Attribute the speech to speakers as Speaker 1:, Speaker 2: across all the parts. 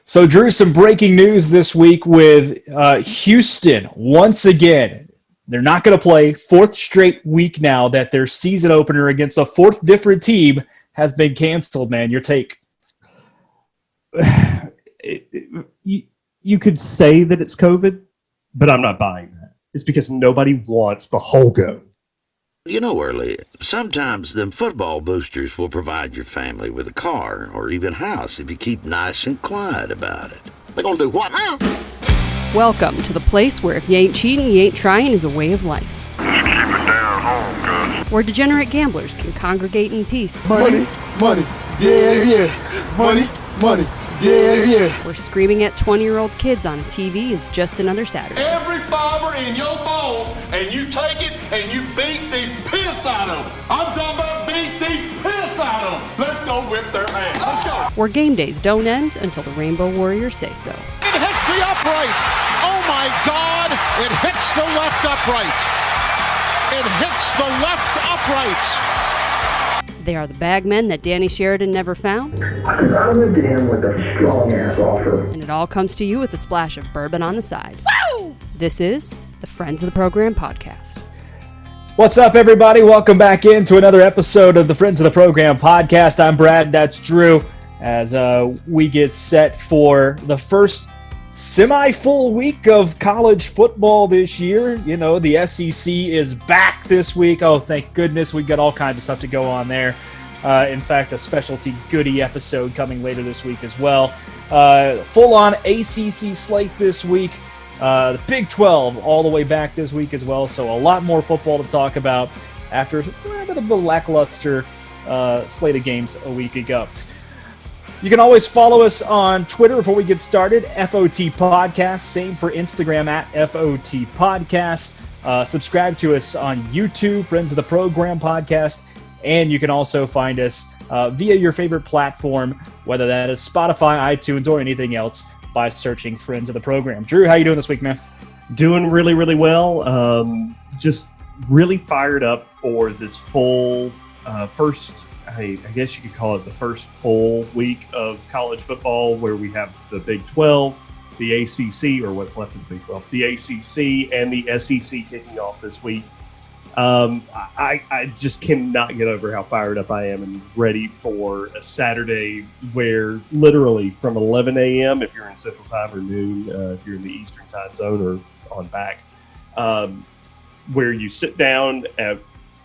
Speaker 1: So, Drew, some breaking news this week with Houston. Once again, they're not going to play. Fourth straight week now that their season opener against a fourth different team has been canceled, man. Your take?
Speaker 2: You could say that it's COVID, but I'm not buying that. It's because nobody wants the whole go.
Speaker 3: You know, Early, sometimes them football boosters will provide your family with a car or even house if you keep nice and quiet about it. They gonna do what now?
Speaker 4: Welcome to the place where if you ain't cheating, you ain't trying is a way of life.
Speaker 5: Just keep it down home, cuz.
Speaker 4: Where degenerate gamblers can congregate in peace.
Speaker 6: Money, yeah. Money, yeah.
Speaker 4: Where screaming at 20-year-old kids on a TV is just another Saturday.
Speaker 7: Every fiber in your bone, and you take it and you beat the piss out of them. I'm talking about beat the piss out of them. Let's go whip their ass. Let's go.
Speaker 4: Where game days don't end until the Rainbow Warriors say so.
Speaker 8: It hits the upright. Oh my God! It hits the left upright. It hits the left upright.
Speaker 4: They are the bagmen that Danny Sheridan never found.
Speaker 9: I lived to him with a strong-ass offer.
Speaker 4: And it all comes to you with a splash of bourbon on the side. Woo! This is the Friends of the Program podcast.
Speaker 1: What's up, everybody? Welcome back into another episode of the Friends of the Program podcast. I'm Brad, that's Drew, as we get set for the first semi-full week of college football this year. You know, the SEC is back this week. Oh, thank goodness. We've got all kinds of stuff to go on there. In fact, a specialty goodie episode coming later this week as well. Full-on ACC slate this week. The Big 12 all the way back this week as well. So a lot more football to talk about after a bit of a lackluster slate of games a week ago. You can always follow us on Twitter before we get started, FOT Podcast. Same for Instagram at FOT Podcast. Subscribe to us on YouTube, Friends of the Program Podcast. And you can also find us via your favorite platform, whether that is Spotify, iTunes, or anything else, by searching Friends of the Program. Drew, how you doing this week, man?
Speaker 2: Doing really, really well. Just really fired up for this full first, I guess you could call it the first full week of college football, where we have the Big 12, the ACC, or what's left of the Big 12, the ACC and the SEC kicking off this week. I just cannot get over how fired up I am and ready for a Saturday where literally from 11 a.m. if you're in Central Time, or noon if you're in the Eastern Time Zone or on back, where you sit down at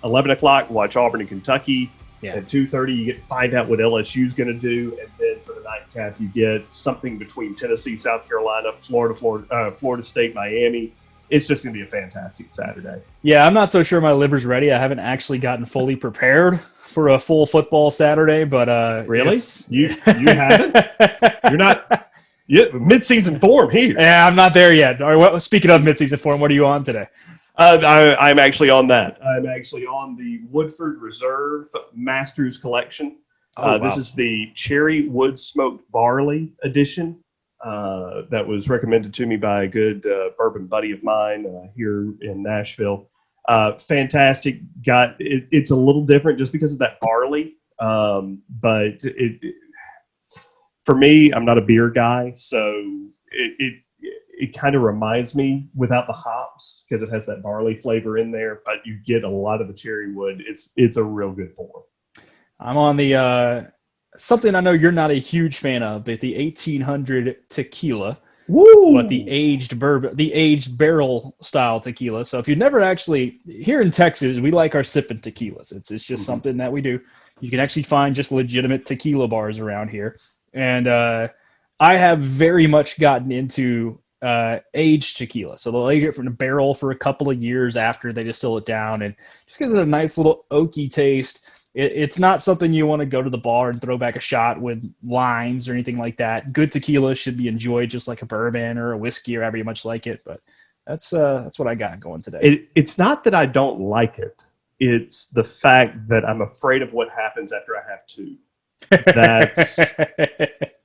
Speaker 2: 11 o'clock, watch Auburn and Kentucky. Yeah. At 2:30, you get to find out what LSU's going to do, and then for the nightcap, you get something between Tennessee, South Carolina, Florida State, Miami. It's just going to be a fantastic Saturday.
Speaker 1: Yeah, I'm not so sure my liver's ready. I haven't actually gotten fully prepared for a full football Saturday, but
Speaker 2: really, you haven't? You're not mid-season form here.
Speaker 1: Yeah, I'm not there yet. All right, speaking of mid-season form, what are you on today?
Speaker 2: I'm actually on that. I'm actually on the Woodford Reserve Masters Collection. Wow. This is the Cherry Wood Smoked Barley edition that was recommended to me by a good bourbon buddy of mine here in Nashville. Fantastic. It's a little different just because of that barley, but for me, I'm not a beer guy, so it kind of reminds me without the hops, because it has that barley flavor in there, but you get a lot of the cherry wood. It's a real good pour.
Speaker 1: I'm on the something I know you're not a huge fan of, but the 1800 tequila.
Speaker 2: Woo!
Speaker 1: But the aged bourbon, the aged barrel style tequila. So if you've never actually, here in Texas, we like our sipping tequilas. It's just something that we do. You can actually find just legitimate tequila bars around here. And I have very much gotten into aged tequila. So they'll age it from the barrel for a couple of years after they distill it down, and just gives it a nice little oaky taste. It's not something you want to go to the bar and throw back a shot with limes or anything like that. Good tequila should be enjoyed just like a bourbon or a whiskey or however you much like it. But that's what I got going today.
Speaker 2: It's not that I don't like it. It's the fact that I'm afraid of what happens after I have two.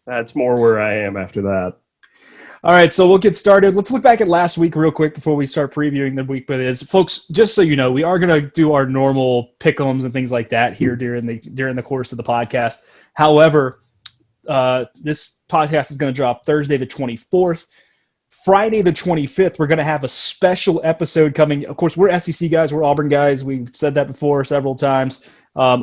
Speaker 2: That's more where I am after that.
Speaker 1: All right, so we'll get started. Let's look back at last week real quick before we start previewing the week. But folks, just so you know, we are going to do our normal pick'ems and things like that here during the course of the podcast. However, This podcast is going to drop Thursday the 24th. Friday the 25th, we're going to have a special episode coming. Of course, we're SEC guys. We're Auburn guys. We've said that before several times.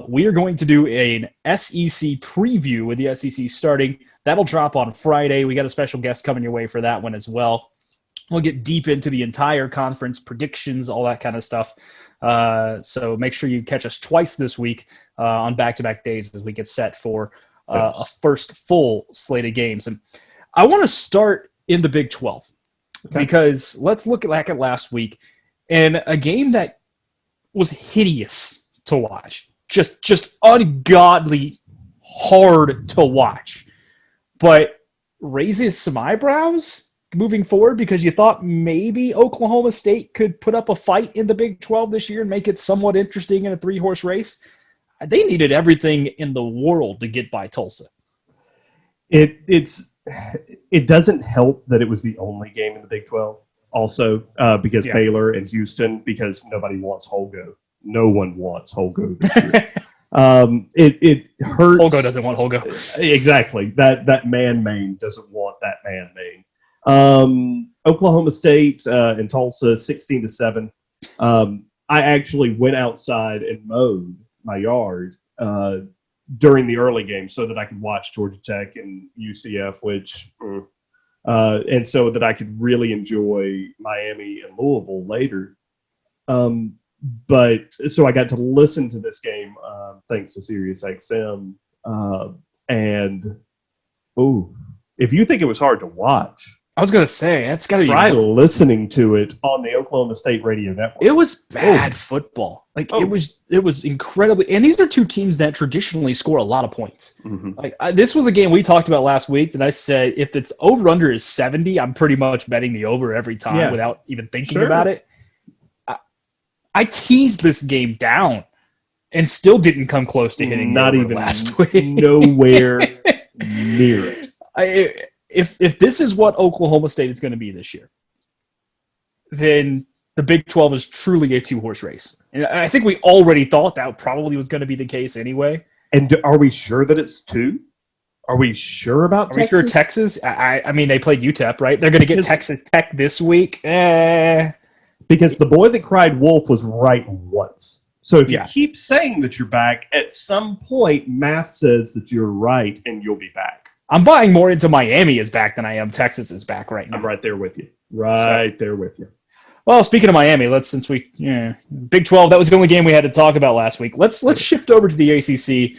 Speaker 1: We are going to do an SEC preview with the SEC starting. That'll drop on Friday. We got a special guest coming your way for that one as well. We'll get deep into the entire conference, predictions, all that kind of stuff. So make sure you catch us twice this week on back-to-back days as we get set for a first full slate of games. And I want to start in the Big 12 because let's look back at last week and a game that was hideous to watch, just ungodly hard to watch, but raises some eyebrows moving forward because you thought maybe Oklahoma State could put up a fight in the Big 12 this year and make it somewhat interesting in a 3-horse race. They needed everything in the world to get by Tulsa.
Speaker 2: It doesn't help that it was the only game in the Big 12 also because Baylor and Houston, because nobody wants Holgo. No one wants Holgo this year. It hurts.
Speaker 1: Holgo doesn't want Holgo.
Speaker 2: Exactly. That man main doesn't want that man main. Oklahoma State and Tulsa 16-7. I actually went outside and mowed my yard during the early game so that I could watch Georgia Tech and UCF, and so that I could really enjoy Miami and Louisville later. But so I got to listen to this game thanks to Sirius XM. And if you think it was hard to watch,
Speaker 1: I was going to say, that's got to be
Speaker 2: try listening to it on the Oklahoma State radio network.
Speaker 1: It was bad football. It was incredibly, and these are two teams that traditionally score a lot of points. Mm-hmm. This was a game we talked about last week that I said if it's over under is 70, I'm pretty much betting the over every time without even thinking about it. I teased this game down and still didn't come close to hitting
Speaker 2: not even
Speaker 1: last week.
Speaker 2: Nowhere near it.
Speaker 1: If this is what Oklahoma State is going to be this year, then the Big 12 is truly a 2-horse race. And I think we already thought that probably was going to be the case anyway.
Speaker 2: And are we sure that it's 2? Are we sure about Texas?
Speaker 1: Are we sure Texas? I mean, they played UTEP, right? They're going to get Texas Tech this week.
Speaker 2: Because the boy that cried wolf was right once. So if you keep saying that you're back, at some point, math says that you're right and you'll be back.
Speaker 1: I'm buying more into Miami is back than I am Texas is back right now.
Speaker 2: I'm right there with you. There with you.
Speaker 1: Well, speaking of Miami, Big 12, that was the only game we had to talk about last week. Let's shift over to the ACC.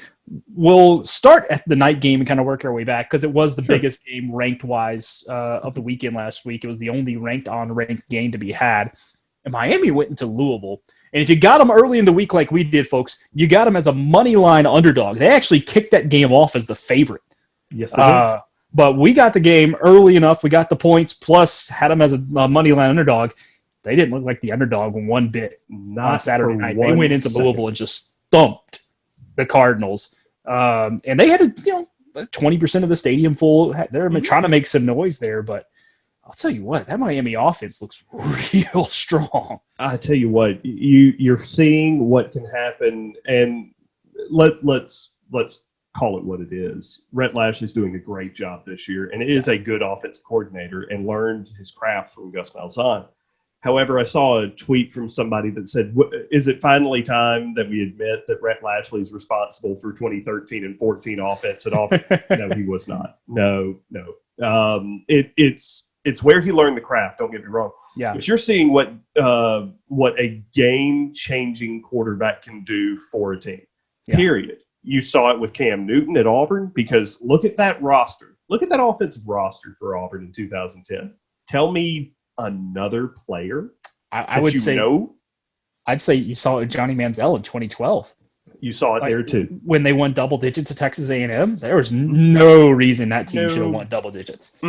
Speaker 1: We'll start at the night game and kind of work our way back because it was the biggest game ranked-wise of the weekend last week. It was the only ranked-on-ranked game to be had. And Miami went into Louisville. And if you got them early in the week like we did, folks, you got them as a money line underdog. They actually kicked that game off as the favorite.
Speaker 2: Yes, I did.
Speaker 1: But we got the game early enough. We got the points, plus had them as a money line underdog. They didn't look like the underdog one bit on Saturday night. They went into Louisville and just thumped the Cardinals. And they had 20% of the stadium full. They're trying to make some noise there, but I'll tell you what, that Miami offense looks real strong.
Speaker 2: I tell you what, you're seeing what can happen, and let's call it what it is. Rhett Lashley's doing a great job this year, and is a good offensive coordinator and learned his craft from Gus Malzahn. However, I saw a tweet from somebody that said, is it finally time that we admit that Rhett Lashley is responsible for 2013 and 14 offense at Auburn? No, he was not. No. It's where he learned the craft, don't get me wrong.
Speaker 1: Yeah.
Speaker 2: But you're seeing what a game-changing quarterback can do for a team, period. You saw it with Cam Newton at Auburn because look at that roster. Look at that offensive roster for Auburn in 2010. Tell me another player
Speaker 1: I would say I'd say you saw it with Johnny Manziel in 2012.
Speaker 2: You saw it there too.
Speaker 1: When they won double digits at Texas A&M, there was no reason that team should have won double digits.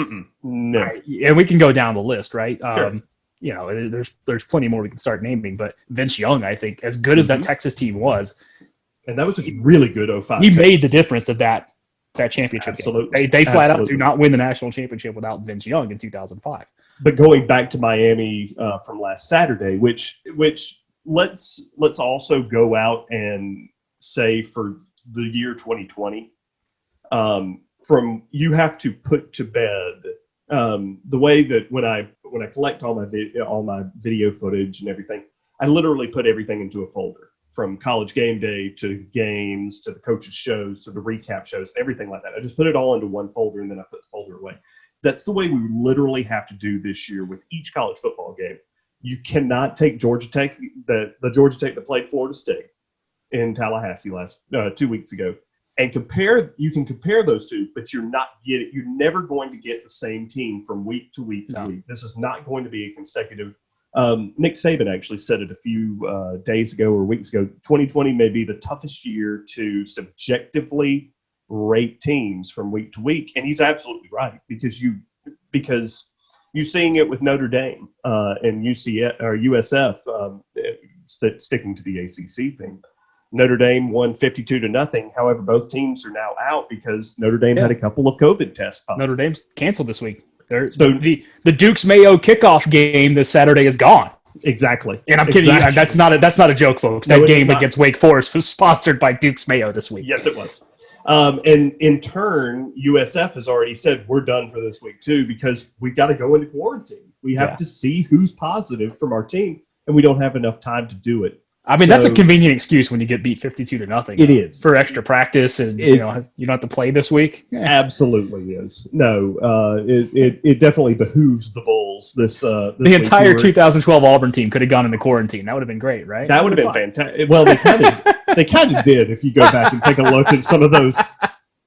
Speaker 2: No.
Speaker 1: Right. And we can go down the list, right?
Speaker 2: Sure.
Speaker 1: There's plenty more we can start naming, but Vince Young, I think, as good as that Texas team was,
Speaker 2: and that was a really good 05.
Speaker 1: He made the difference of that championship.
Speaker 2: Absolutely.
Speaker 1: They flat out do not win the national championship without Vince Young in 2005.
Speaker 2: But going back to Miami from last Saturday, which let's also go out and say for the year 2020, you have to put to bed the way that when I collect all my video footage and everything, I literally put everything into a folder, from College Game Day to games to the coaches' shows to the recap shows, everything like that. I just put it all into one folder, and then I put the folder away. That's the way we literally have to do this year with each college football game. You cannot take Georgia Tech, the Georgia Tech that played Florida State in Tallahassee 2 weeks ago, and compare. You can compare those two, but you're never going to get the same team from week to week to week. This is not going to be a consecutive. Nick Saban actually said it a few days ago or weeks ago. 2020 may be the toughest year to subjectively rate teams from week to week, and he's absolutely right, because you're seeing it with Notre Dame and UCF or USF. Sticking to the ACC thing, Notre Dame won 52-0. However, both teams are now out because Notre Dame had a couple of COVID tests.
Speaker 1: Notre Dame's canceled this week. So the Duke's Mayo kickoff game this Saturday is gone.
Speaker 2: Exactly.
Speaker 1: And I'm kidding you. That's not a joke, folks. That game against Wake Forest was sponsored by Duke's Mayo this week.
Speaker 2: Yes, it was. And in turn, USF has already said we're done for this week too, because we've got to go into quarantine. We have to see who's positive from our team, and we don't have enough time to do it.
Speaker 1: I mean, that's a convenient excuse when you get beat 52-0.
Speaker 2: It is.
Speaker 1: For extra practice, and you don't have to play this week.
Speaker 2: Absolutely is. No, it definitely behooves the Bulls this
Speaker 1: the entire 2012 Auburn team could have gone into quarantine. That would have been great, right?
Speaker 2: That would have been fantastic. Well, they kind of did, if you go back and take a look at some of those,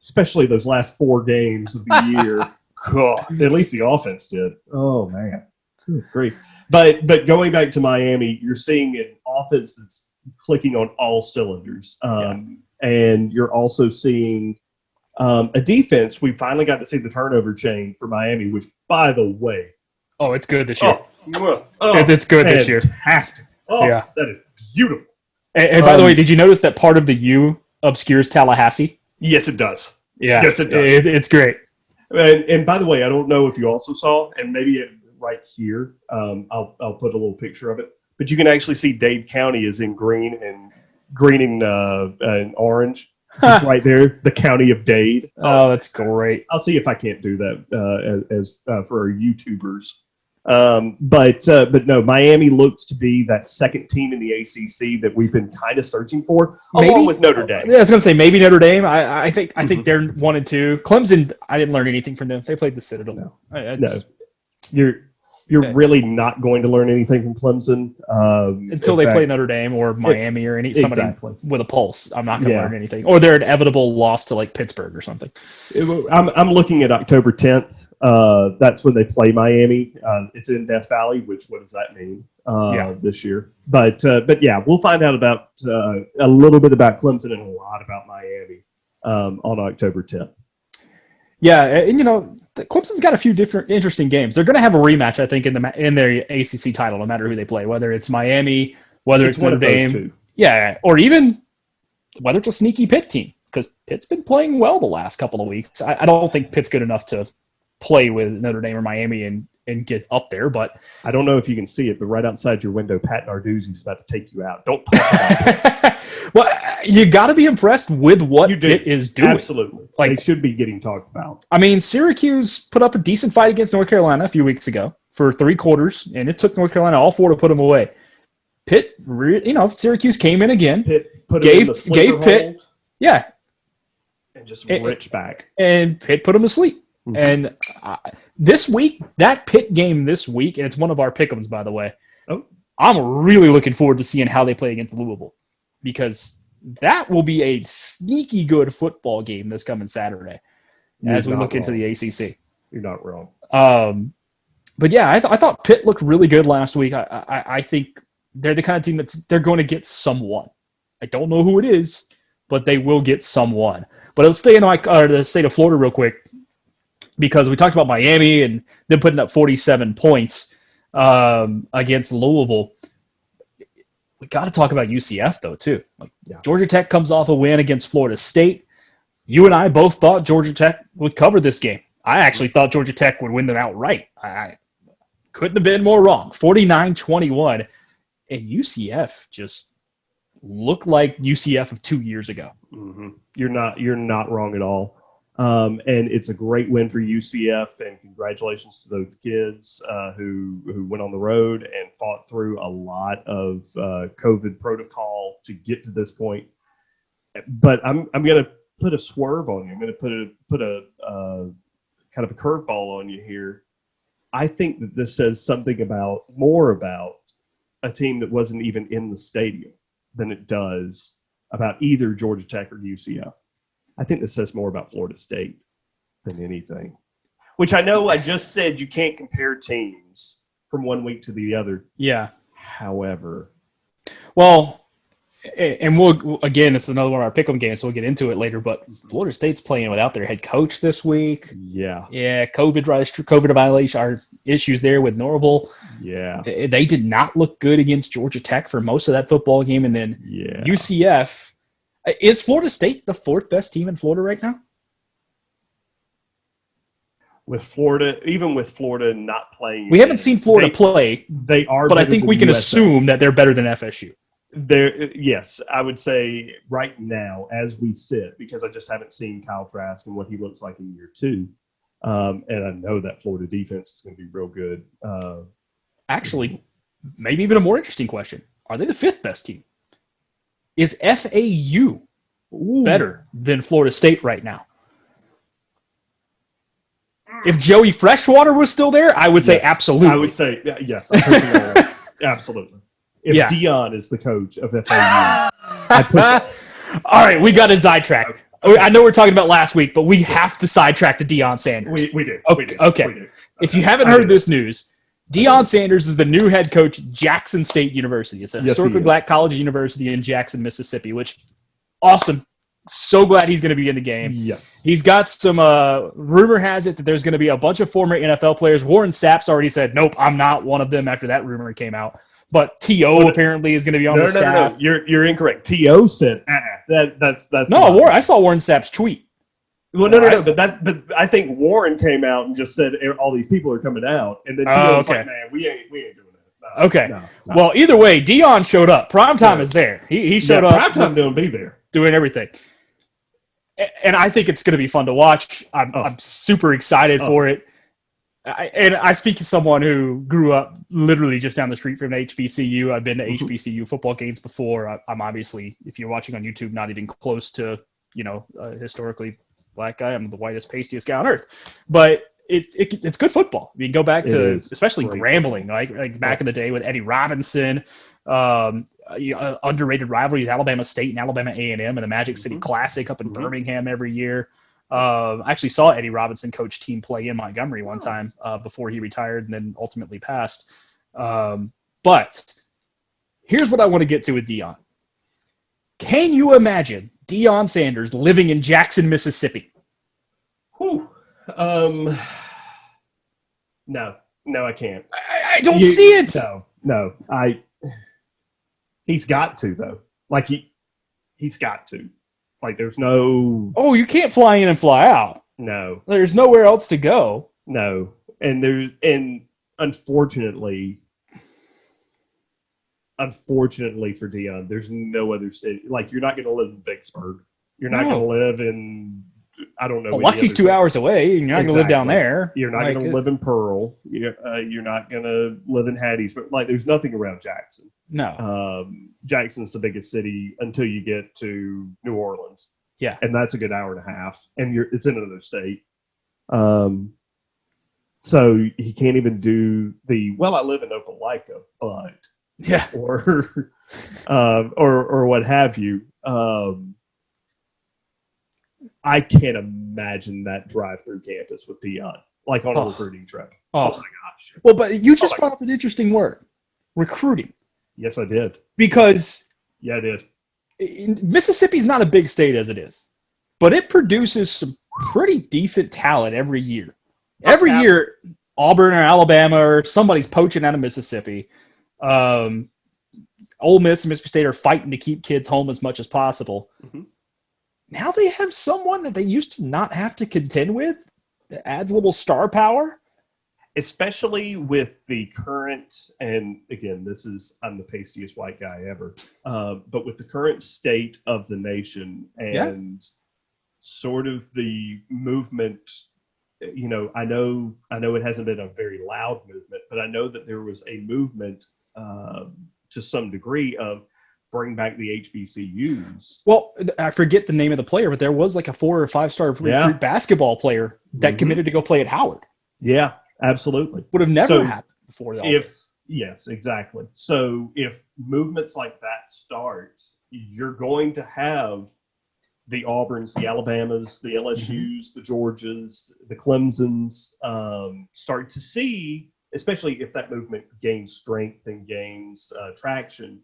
Speaker 2: especially those last 4 games of the year. God, at least the offense did. Oh man. Good grief. But going back to Miami, you're seeing an offense that's clicking on all cylinders. And you're also seeing a defense. We finally got to see the turnover chain for Miami, which, by the way.
Speaker 1: Oh, it's good this year.
Speaker 2: It's
Speaker 1: good this year.
Speaker 2: Fantastic. Oh, yeah. That is beautiful.
Speaker 1: And by the way, did you notice that part of the U obscures Tallahassee?
Speaker 2: Yes, it does.
Speaker 1: Yeah.
Speaker 2: Yes, it does.
Speaker 1: It's great.
Speaker 2: And by the way, I don't know if you also saw, and maybe right here, I'll put a little picture of it, but you can actually see Dade County is in green and orange. It's right there, the county of Dade.
Speaker 1: Oh, that's great.
Speaker 2: I'll see if I can't do that as for our YouTubers. But no, Miami looks to be that second team in the ACC that we've been kind of searching for, along with Notre Dame.
Speaker 1: Yeah, I was going to say maybe Notre Dame. I think they're 1 and 2. Clemson, I didn't learn anything from them. They played the Citadel.
Speaker 2: No, you're really not going to learn anything from Clemson
Speaker 1: until they play Notre Dame or Miami or somebody with a pulse. I'm not going to learn anything, or their inevitable loss to like Pittsburgh or something.
Speaker 2: I'm looking at October 10th. That's when they play Miami. It's in Death Valley, what does that mean this year? But yeah, we'll find out about a little bit about Clemson and a lot about Miami on October 10th.
Speaker 1: Yeah, and Clemson's got a few different interesting games. They're going to have a rematch, I think, in their ACC title, no matter who they play, whether it's Miami, whether it's Notre Dame, or even whether it's a sneaky Pitt team, because Pitt's been playing well the last couple of weeks. I don't think Pitt's good enough to play with Notre Dame or Miami and get up there, but
Speaker 2: I don't know if you can see it, but right outside your window, Pat Narduzzi's about to take you out. Don't talk about it.
Speaker 1: Well, you got to be impressed with what Pitt is doing.
Speaker 2: Absolutely. They should be getting talked about.
Speaker 1: I mean, Syracuse put up a decent fight against North Carolina a few weeks ago for 3 quarters, and it took North Carolina all 4 to put them away. Pitt, Syracuse came in again.
Speaker 2: Pitt put
Speaker 1: gave
Speaker 2: Pitt,
Speaker 1: and
Speaker 2: just reached back.
Speaker 1: And Pitt put them to sleep. Mm-hmm. And this week, that Pitt game this week, and it's one of our pick'ems, by the way.
Speaker 2: Oh,
Speaker 1: I'm really looking forward to seeing how they play against Louisville, because that will be a sneaky good football game this coming Saturday as we look into the ACC.
Speaker 2: You're not wrong.
Speaker 1: But yeah, I thought Pitt looked really good last week. I think they're the kind of team they're going to get someone. I don't know who it is, but they will get someone. But let's stay in the state of Florida real quick, because we talked about Miami and them putting up 47 points against Louisville. We got to talk about UCF, though, too. Georgia Tech comes off a win against Florida State. You and I both thought Georgia Tech would cover this game. I actually thought Georgia Tech would win them outright. I couldn't have been more wrong. 49-21. And UCF just looked like UCF of 2 years ago.
Speaker 2: Mm-hmm. You're not wrong at all. And it's a great win for UCF, and congratulations to those kids who went on the road and fought through a lot of COVID protocol to get to this point. But I'm going to put a swerve on you. I'm going to put a kind of a curveball on you here. I think that this says something more about a team that wasn't even in the stadium than it does about either Georgia Tech or UCF. I think this says more about Florida State than anything. Which I know I just said you can't compare teams from one week to the other.
Speaker 1: Yeah.
Speaker 2: However.
Speaker 1: Well, and we'll again, it's another one of our pick'em games, so we'll get into it later. But Florida State's playing without their head coach this week.
Speaker 2: Yeah.
Speaker 1: Yeah, COVID violation, our issues there with Norville.
Speaker 2: Yeah.
Speaker 1: They did not look good against Georgia Tech for most of that football game. And then UCF. Is Florida State the fourth best team in Florida right now?
Speaker 2: With Florida, even with Florida not playing.
Speaker 1: We haven't seen Florida play.
Speaker 2: They are,
Speaker 1: but I think we can assume that they're better than FSU.
Speaker 2: Yes, I would say right now, as we sit, because I just haven't seen Kyle Trask and what he looks like in year 2. And I know that Florida defense is going to be real good.
Speaker 1: Actually, maybe even a more interesting question. Are they the fifth best team? Is FAU better than Florida State right now? If Joey Freshwater was still there, I would say absolutely.
Speaker 2: I would say yes. Absolutely. If Dion is the coach of FAU,
Speaker 1: all right, we got to sidetrack. I know we're talking about last week, but we have to sidetrack to Deion Sanders.
Speaker 2: We do.
Speaker 1: Okay. If you haven't heard this news, Deion Sanders is the new head coach at Jackson State University. It's a historically black college university in Jackson, Mississippi, which awesome. So glad he's going to be in the game.
Speaker 2: Yes.
Speaker 1: He's got some rumor has it that there's going to be a bunch of former NFL players. Warren Sapp's already said, nope, I'm not one of them after that rumor came out. But T.O. apparently is going to be on the staff.
Speaker 2: No. You're incorrect. T.O. said, that's
Speaker 1: no, I saw Warren Sapp's tweet.
Speaker 2: Well, no. But I think Warren came out and just said all these people are coming out, and then T.O. was like, man, we ain't doing that. No,
Speaker 1: okay.
Speaker 2: No.
Speaker 1: Well, either way, Deion showed up. Primetime is there. He showed up.
Speaker 2: Primetime don't be there.
Speaker 1: Doing everything. And I think it's going to be fun to watch. I'm super excited for it. I speak to someone who grew up literally just down the street from HBCU. I've been to HBCU football games before. I'm obviously, if you're watching on YouTube, not even close to, historically black guy. I'm the whitest, pastiest guy on earth. But it's good football. You can go back to especially Grambling, like back in the day with Eddie Robinson. Underrated rivalries, Alabama State and Alabama A&M, and the Magic City Classic up in Birmingham every year. I actually saw Eddie Robinson coach team play in Montgomery one time before he retired and then ultimately passed. But here's what I want to get to with Deion. Can you imagine Deion Sanders living in Jackson, Mississippi?
Speaker 2: No, I can't.
Speaker 1: I don't see it.
Speaker 2: No, he's got to though. Like he's got to. Like there's no.
Speaker 1: Oh, you can't fly in and fly out.
Speaker 2: No,
Speaker 1: there's nowhere else to go.
Speaker 2: No, and unfortunately for Deion, there's no other city. Like you're not going to live in Vicksburg. You're not going to live in. I don't know.
Speaker 1: Well, Biloxi's 2 hours away. You're not going to live down there.
Speaker 2: You're not going to live in Pearl. You're not going to live in Hattiesburg. Like, there's nothing around Jackson.
Speaker 1: No.
Speaker 2: Jackson's the biggest city until you get to New Orleans.
Speaker 1: Yeah.
Speaker 2: And that's a good hour and a half. And it's in another state. So he can't even do I live in Opelika, but.
Speaker 1: Yeah.
Speaker 2: Or what have you. I can't imagine that drive through campus with Deion, like on a recruiting trip. Oh my gosh!
Speaker 1: Well, but you just brought up an interesting word: recruiting.
Speaker 2: Yes, I did.
Speaker 1: Because
Speaker 2: I did.
Speaker 1: Mississippi's not a big state as it is, but it produces some pretty decent talent every year. Every year, Auburn or Alabama or somebody's poaching out of Mississippi. Ole Miss and Mississippi State are fighting to keep kids home as much as possible. Mm-hmm. Now they have someone that they used to not have to contend with that adds a little star power.
Speaker 2: Especially with the current, and again, I'm the pastiest white guy ever, but with the current state of the nation and sort of the movement. I know it hasn't been a very loud movement, but I know that there was a movement to some degree of bring back the HBCUs.
Speaker 1: Well, I forget the name of the player, but there was like a 4 or 5 star recruit basketball player that committed to go play at Howard.
Speaker 2: Yeah, absolutely.
Speaker 1: Would have never happened before all this.
Speaker 2: Yes, exactly. So if movements like that start, you're going to have the Auburns, the Alabamas, the LSUs, the Georgias, the Clemsons start to see, especially if that movement gains strength and gains traction,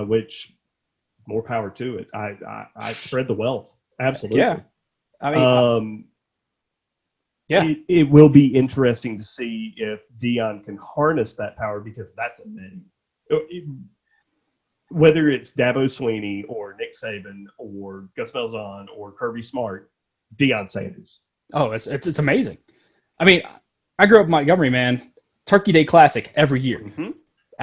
Speaker 2: which more power to it. I spread the wealth. Absolutely.
Speaker 1: Yeah. I mean,
Speaker 2: it will be interesting to see if Dion can harness that power, because that's a name. Whether it's Dabo Swinney or Nick Saban or Gus Malzahn or Kirby Smart, Deion Sanders.
Speaker 1: Oh, it's amazing. I mean, I grew up in Montgomery, man. Turkey Day Classic every year.
Speaker 2: Mm-hmm.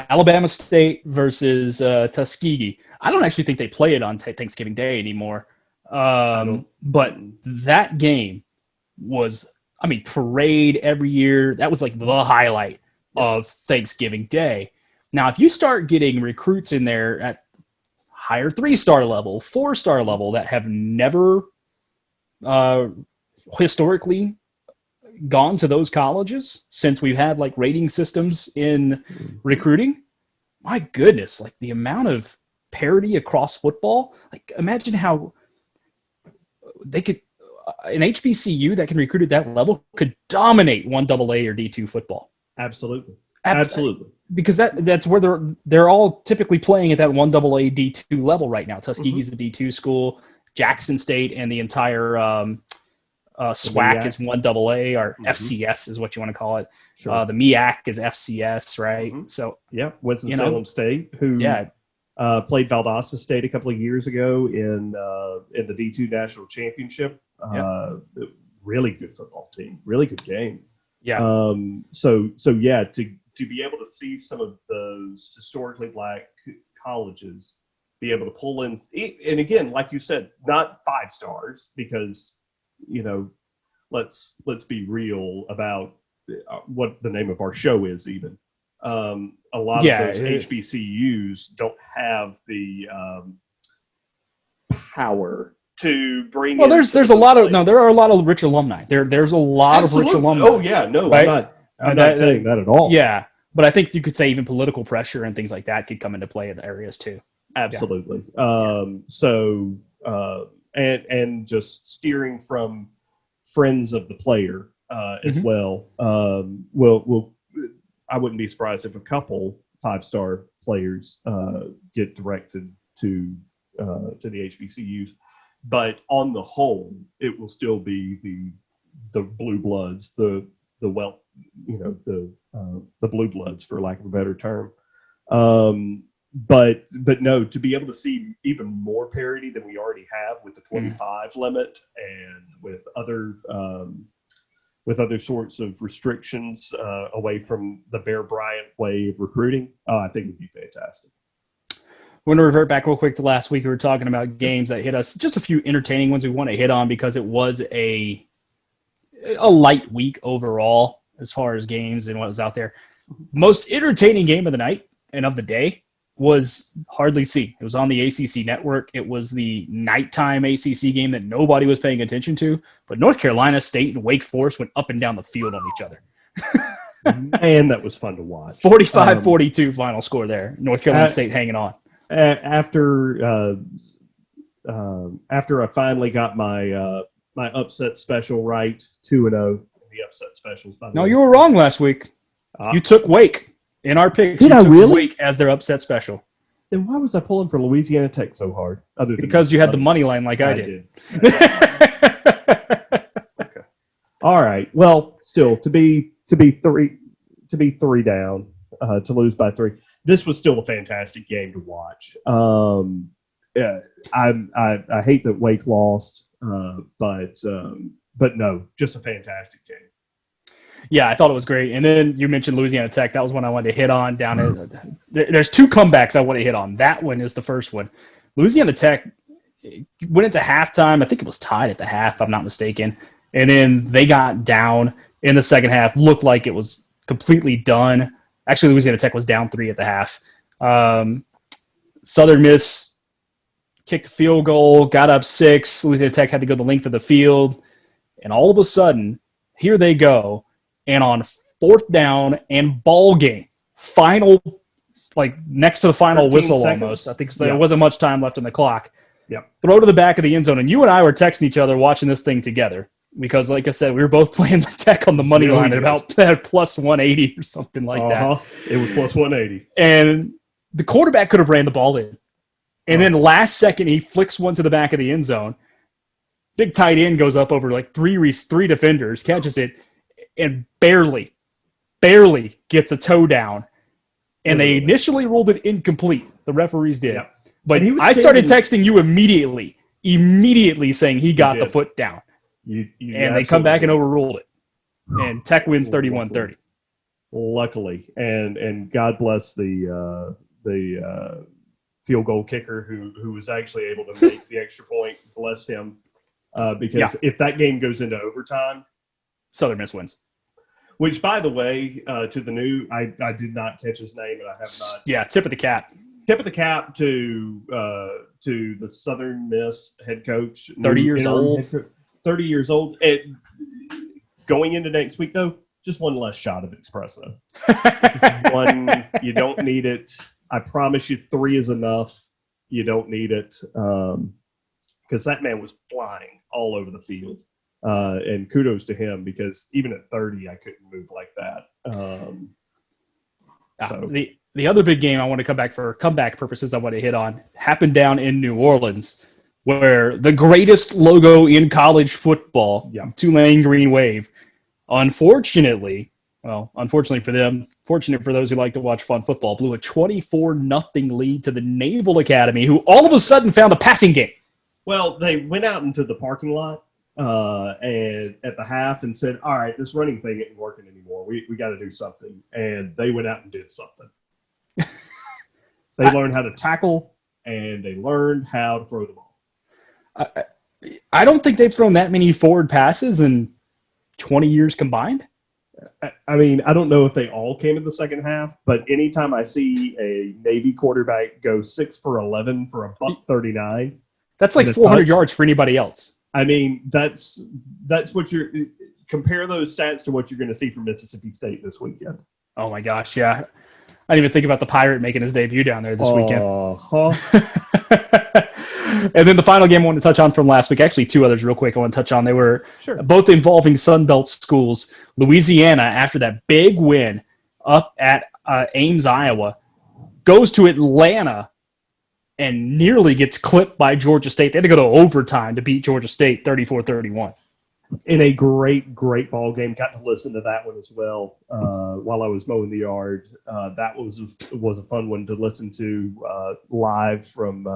Speaker 1: Alabama State versus Tuskegee. I don't actually think they play it on Thanksgiving Day anymore. But that game was, parade every year. That was like the highlight of Thanksgiving Day. Now, if you start getting recruits in there at higher 3-star level, 4-star level that have never historically gone to those colleges since we've had like rating systems in recruiting, my goodness, like the amount of parity across football, like imagine how they could, an HBCU that can recruit at that level could dominate 1AA or D2 football.
Speaker 2: Absolutely.
Speaker 1: Because that's where they're all typically playing at that 1AA D2 level right now. Tuskegee's a D2 school, Jackson State and the entire SWAC is 1AA, or FCS is what you want to call it.
Speaker 2: Sure.
Speaker 1: The MEAC is FCS, right? So
Speaker 2: Winston-Salem State, who played Valdosta State a couple of years ago in the D2 National Championship. Really good football team, really good game.
Speaker 1: Yeah.
Speaker 2: To be able to see some of those historically black colleges be able to pull in, and again, like you said, not 5 stars, because let's be real about what the name of our show is. Even a lot of those HBCUs don't have the power to bring.
Speaker 1: Well, there's a lot of there are a lot of rich alumni. There's a lot of rich alumni.
Speaker 2: Oh yeah, no, right? I'm not saying that at all.
Speaker 1: Yeah, but I think you could say even political pressure and things like that could come into play in the areas too.
Speaker 2: Absolutely. And just steering from friends of the player as well. I wouldn't be surprised if a couple 5-star players get directed to the HBCUs, but on the whole, it will still be the blue bloods, the wealth, the blue bloods, for lack of a better term. But no, to be able to see even more parity than we already have with the 25 limit and with other sorts of restrictions away from the Bear Bryant way of recruiting, I think would be fantastic.
Speaker 1: We're going to revert back real quick to last week. We were talking about games that hit us, just a few entertaining ones we want to hit on because it was a light week overall as far as games and what was out there. Most entertaining game of the night and of the day was Hardly See. It was on the ACC network. It was the nighttime ACC game that nobody was paying attention to, but North Carolina State and Wake Forest went up and down the field on each other.
Speaker 2: Man, that was fun to watch.
Speaker 1: 45-42 final score there. North Carolina State hanging on.
Speaker 2: After I finally got my my upset special right, 2-0. The upset specials.
Speaker 1: No, you were wrong last week. You took Wake. In our picks,
Speaker 2: you took
Speaker 1: Wake as their upset special.
Speaker 2: Then why was I pulling for Louisiana Tech so hard?
Speaker 1: Because you had the money line like I did.
Speaker 2: Okay. All right. Well, still to be 3 down, to lose by 3. This was still a fantastic game to watch. I hate that Wake lost, but no, just a fantastic game.
Speaker 1: Yeah, I thought it was great. And then you mentioned Louisiana Tech. That was one I wanted to hit on there's 2 comebacks I want to hit on. That one is the first one. Louisiana Tech went into halftime. I think it was tied at the half, if I'm not mistaken. And then they got down in the second half. Looked like it was completely done. Actually, Louisiana Tech was down 3 at the half. Southern Miss kicked a field goal, got up 6. Louisiana Tech had to go the length of the field. And all of a sudden, here they go. And on 4th down and ball game, final, like next to the final whistle
Speaker 2: seconds.
Speaker 1: almost. I think there wasn't much time left in the clock.
Speaker 2: Yep.
Speaker 1: Throw to the back of the end zone. And you and I were texting each other watching this thing together. Because, like I said, we were both playing the Tech on the money line at about plus 180 or something like that.
Speaker 2: It was plus 180.
Speaker 1: And the quarterback could have ran the ball in. And then last second, he flicks one to the back of the end zone. Big tight end goes up over like three defenders, catches it, and barely gets a toe down. And they initially ruled it incomplete. The referees did. Yep. But I started texting you immediately saying he got the foot down. And they come back and overruled it. And Tech wins 31-30.
Speaker 2: Luckily. And God bless the field goal kicker who was actually able to make the extra point. Bless him. Because if that game goes into overtime,
Speaker 1: Southern Miss wins.
Speaker 2: Which, by the way, to the new, I did not catch his name, and I have not.
Speaker 1: Yeah, tip of the cap.
Speaker 2: Tip of the cap to the Southern Miss head coach.
Speaker 1: 30 years old.
Speaker 2: 30 years old. Going into next week, though, just one less shot of espresso. One, you don't need it. I promise you 3 is enough. You don't need it. Because that man was flying all over the field. And kudos to him, because even at 30, I couldn't move like that.
Speaker 1: The other big game I want to come back for comeback purposes I want to hit on happened down in New Orleans, where the greatest logo in college football, Tulane Green Wave, unfortunately for them, fortunate for those who like to watch fun football, blew a 24-0 lead to the Naval Academy, who all of a sudden found a passing game.
Speaker 2: Well, they went out into the parking lot and at the half and said, all right, this running thing isn't working anymore. We got to do something. And they went out and did something. They learned how to tackle, and they learned how to throw the ball.
Speaker 1: I don't think they've thrown that many forward passes in 20 years combined.
Speaker 2: I mean, I don't know if they all came in the second half, but anytime I see a Navy quarterback go 6 for 11 for $139,
Speaker 1: that's like 400 yards for anybody else.
Speaker 2: I mean, that's what you're – compare those stats to what you're going to see from Mississippi State this weekend.
Speaker 1: Oh, my gosh, yeah. I didn't even think about the Pirate making his debut down there this weekend. And then the final game I want to touch on from last week, actually 2 others real quick I want to touch on. They were both involving Sun Belt schools. Louisiana, after that big win up at Ames, Iowa, goes to Atlanta and nearly gets clipped by Georgia State. They had to go to overtime to beat Georgia State 34-31.
Speaker 2: In a great ball game. Got to listen to that one as well while I was mowing the yard. That was a fun one to listen to live from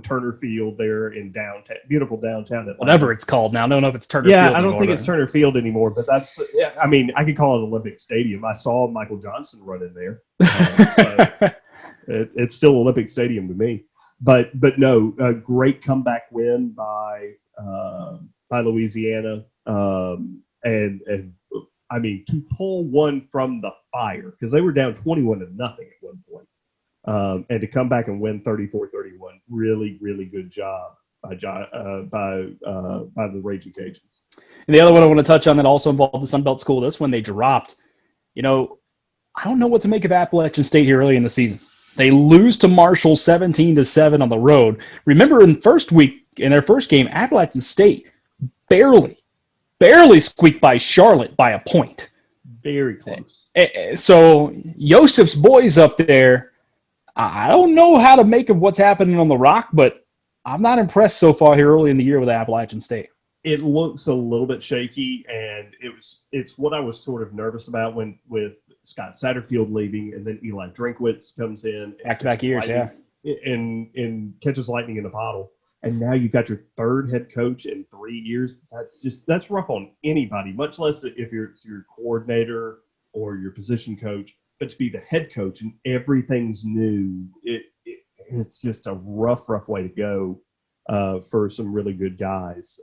Speaker 2: Turner Field there in downtown, beautiful downtown Atlanta.
Speaker 1: Whatever it's called now. I don't know if it's Turner Field anymore.
Speaker 2: I don't think it's Turner Field anymore, but that's – I mean, I could call it Olympic Stadium. I saw Michael Johnson run in there. So it's still Olympic Stadium to me. But no, a great comeback win by Louisiana, and I mean, to pull one from the fire, because they were down 21-0 at one point, and to come back and win 34-31, really good job by the Raging Cajuns.
Speaker 1: And the other one I want to touch on that also involved the Sun Belt school. This one they dropped. I don't know what to make of Appalachian State here early in the season. They lose to Marshall 17-7 on the road. Remember, in their first game, Appalachian State barely squeaked by Charlotte by a point.
Speaker 2: Very close.
Speaker 1: So Yosef's boys up there, I don't know how to make of what's happening on the Rock, but I'm not impressed so far here early in the year with Appalachian State.
Speaker 2: It looks a little bit shaky, and it's what I was sort of nervous about with Scott Satterfield leaving, and then Eli Drinkwitz comes in.
Speaker 1: Back-to-back years,
Speaker 2: and catches lightning in a bottle. And now you've got your 3rd head coach in 3 years. That's rough on anybody, much less if you're your coordinator or your position coach. But to be the head coach and everything's new, it's just a rough way to go. for some really good guys.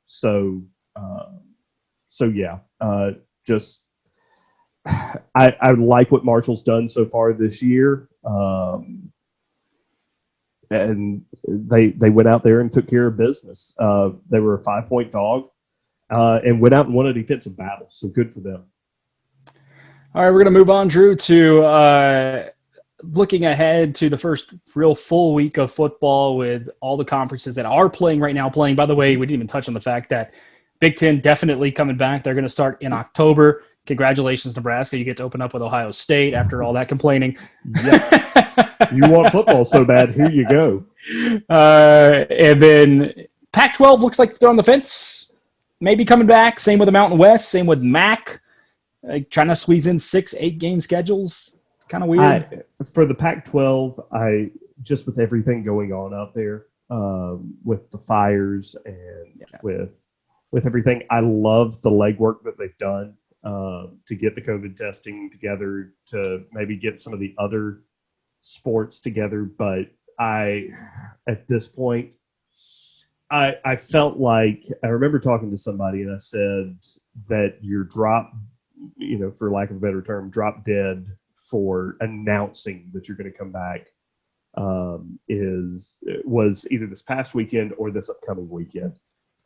Speaker 2: So yeah, just I like what Marshall's done so far this year. And they went out there and took care of business. They were a 5-point dog and went out and won a defensive battle. So good for them.
Speaker 1: All right, we're going to move on, Drew, to looking ahead to the first real full week of football with all the conferences that are playing right now. By the way, we didn't even touch on the fact that Big Ten definitely coming back. They're going to start in October. Congratulations, Nebraska. You get to open up with Ohio State after all that complaining.
Speaker 2: Yeah. You want football so bad, here you go.
Speaker 1: And then Pac-12 looks like they're on the fence. Maybe coming back. Same with the Mountain West. Same with MAC. Trying to squeeze in 6-8 game schedules. It's kind of weird.
Speaker 2: For the Pac-12, just with everything going on out there, with the fires and with everything, I love the legwork that they've done to get the COVID testing together, to maybe get some of the other sports together. But at this point, I felt like, I remember talking to somebody and I said that you're for lack of a better term, drop dead for announcing that you're going to come back was either this past weekend or this upcoming weekend.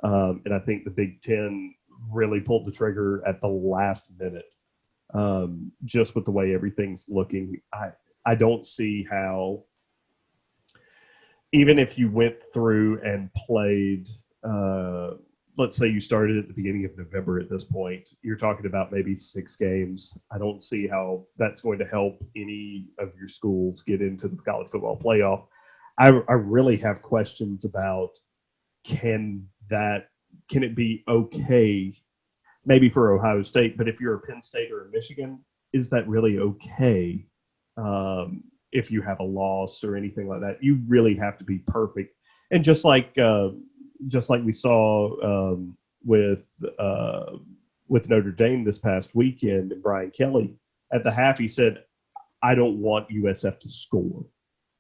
Speaker 2: And I think the Big Ten really pulled the trigger at the last minute, just with the way everything's looking. I don't see how, even if you went through and played, let's say you started at the beginning of November at this point, you're talking about maybe 6 games. I don't see how that's going to help any of your schools get into the college football playoff. I really have questions about can it be okay maybe for Ohio State, but if you're a Penn State or a Michigan, is that really okay? If you have a loss or anything like that, you really have to be perfect. And just like we saw with Notre Dame this past weekend, and Brian Kelly at the half, he said, "I don't want USF to score.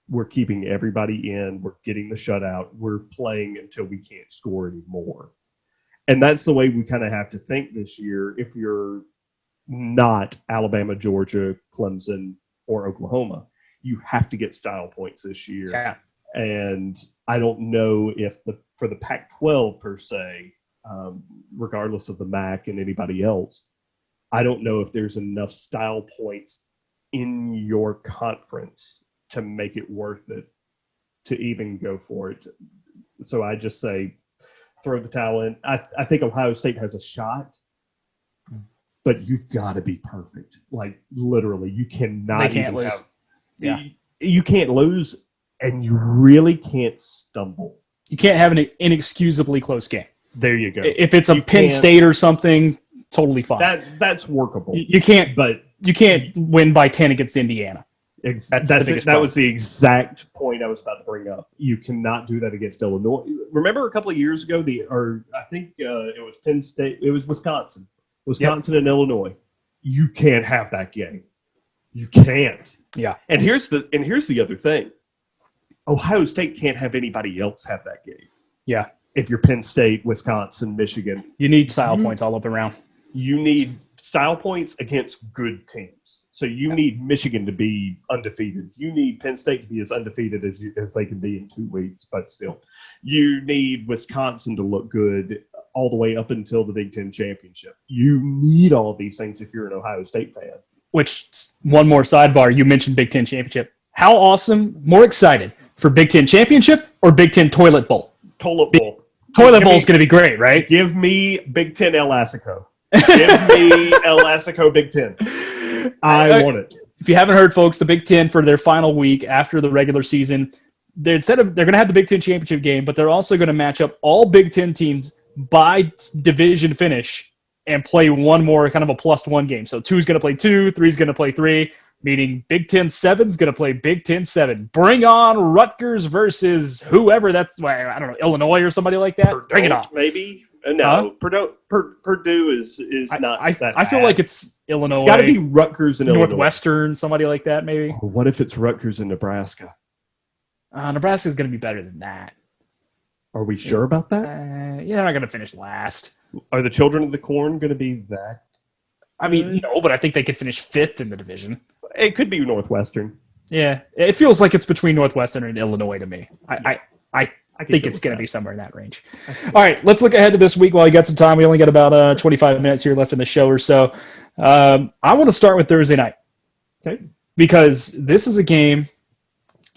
Speaker 2: We're keeping everybody in. We're getting the shutout. We're playing until we can't score anymore." And that's the way we kind of have to think this year. If you're not Alabama, Georgia, Clemson, or Oklahoma, you have to get style points this year.
Speaker 1: Yeah.
Speaker 2: And I don't know if for the Pac-12 per se, regardless of the MAC and anybody else, I don't know if there's enough style points in your conference to make it worth it to even go for it. So I just say throw the towel in. I think Ohio State has a shot, but you've got to be perfect. Like literally, you cannot.
Speaker 1: They can't lose.
Speaker 2: You can't lose. And you really can't stumble.
Speaker 1: You can't have an inexcusably close game.
Speaker 2: There you go.
Speaker 1: If it's a Penn State or something, totally fine.
Speaker 2: That's workable.
Speaker 1: You can't win by 10 against Indiana.
Speaker 2: That was the exact point I was about to bring up. You cannot do that against Illinois. Remember a couple of years ago, I think it was Penn State. It was Wisconsin and Illinois. You can't have that game. You can't.
Speaker 1: Yeah.
Speaker 2: And here's the other thing. Ohio State can't have anybody else have that game.
Speaker 1: Yeah.
Speaker 2: If you're Penn State, Wisconsin, Michigan.
Speaker 1: You need style points all up and around.
Speaker 2: You need style points against good teams. So you need Michigan to be undefeated. You need Penn State to be as undefeated as they can be in 2 weeks, but still. You need Wisconsin to look good all the way up until the Big Ten championship. You need all of these things if you're an Ohio State fan.
Speaker 1: Which, one more sidebar, you mentioned Big Ten championship. How awesome, more excited for Big Ten championship or Big Ten toilet bowl?
Speaker 2: Toilet bowl.
Speaker 1: Toilet bowl is going to be great, right?
Speaker 2: Give me Big Ten El Assico. Give me El Assico Big Ten. I want it.
Speaker 1: If you haven't heard, folks, the Big Ten for their final week after the regular season, they're going to have the Big Ten championship game, but they're also going to match up all Big Ten teams by division finish and play one more kind of a +1 game. So 2 is going to play 2, 3 is going to play 3. Meaning Big Ten 7 is going to play Big Ten 7. Bring on Rutgers versus whoever. That's why I don't know, Illinois or somebody like that.
Speaker 2: Purdue,
Speaker 1: bring it on.
Speaker 2: Maybe no. Purdue is not.
Speaker 1: I feel like it's Illinois.
Speaker 2: It's got to be Rutgers and
Speaker 1: Northwestern, somebody like that, maybe.
Speaker 2: What if it's Rutgers and Nebraska?
Speaker 1: Nebraska is going to be better than that.
Speaker 2: Are we sure about that?
Speaker 1: Yeah, they're not going to finish last.
Speaker 2: Are the Children of the Corn going to be that?
Speaker 1: I mean, no, but I think they could finish 5th in the division.
Speaker 2: It could be Northwestern.
Speaker 1: Yeah, it feels like it's between Northwestern and Illinois to me. I think it's going to be somewhere in that range. All right, let's look ahead to this week while you got some time. We only got about 25 minutes here left in the show or so. I want to start with Thursday night.
Speaker 2: Okay.
Speaker 1: Because this is a game,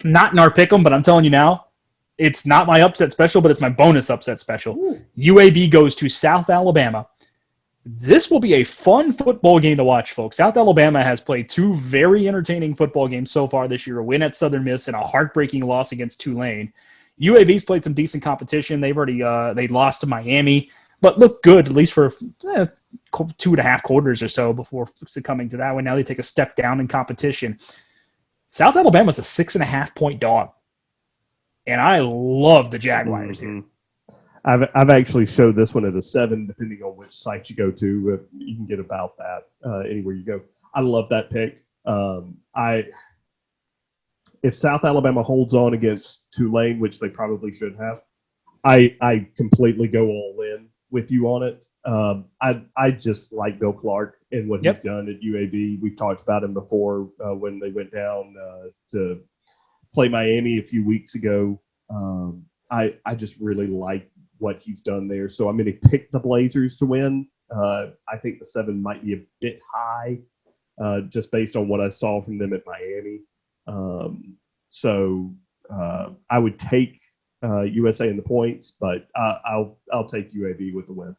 Speaker 1: not in our pick'em, but I'm telling you now, it's not my upset special, but it's my bonus upset special. Ooh. UAB goes to South Alabama. This will be a fun football game to watch, folks. South Alabama has played 2 very entertaining football games so far this year, a win at Southern Miss and a heartbreaking loss against Tulane. UAB's played some decent competition. They've already they lost to Miami, but look good, at least for 2.5 quarters or so before succumbing to that one. Now they take a step down in competition. South Alabama's a 6.5-point dog, and I love the Jaguars here.
Speaker 2: I've actually showed this one at a 7, depending on which site you go to. You can get about that anywhere you go. I love that pick. If South Alabama holds on against Tulane, which they probably should have, I completely go all in with you on it. I just like Bill Clark and what he's done at UAB. We've talked about him before when they went down to play Miami a few weeks ago. I just really like what he's done there. So I'm going to pick the Blazers to win. I think the 7 might be a bit high just based on what I saw from them at Miami. So I would take USA in the points, but I'll take UAB with the win.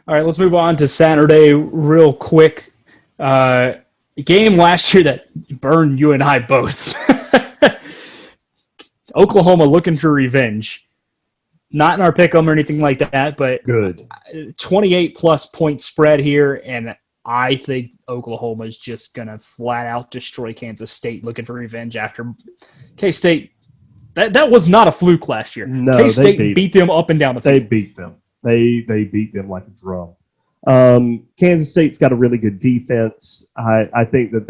Speaker 1: All right, let's move on to Saturday real quick. A game last year that burned you and I both. Oklahoma looking for revenge. Not in our pick'em or anything like that, but
Speaker 2: good
Speaker 1: 28-plus point spread here, and I think Oklahoma is just going to flat out destroy Kansas State looking for revenge after K-State. That was not a fluke last year.
Speaker 2: No,
Speaker 1: K-State beat them up and down the field.
Speaker 2: They beat them. They beat them like a drum. Kansas State's got a really good defense. I think that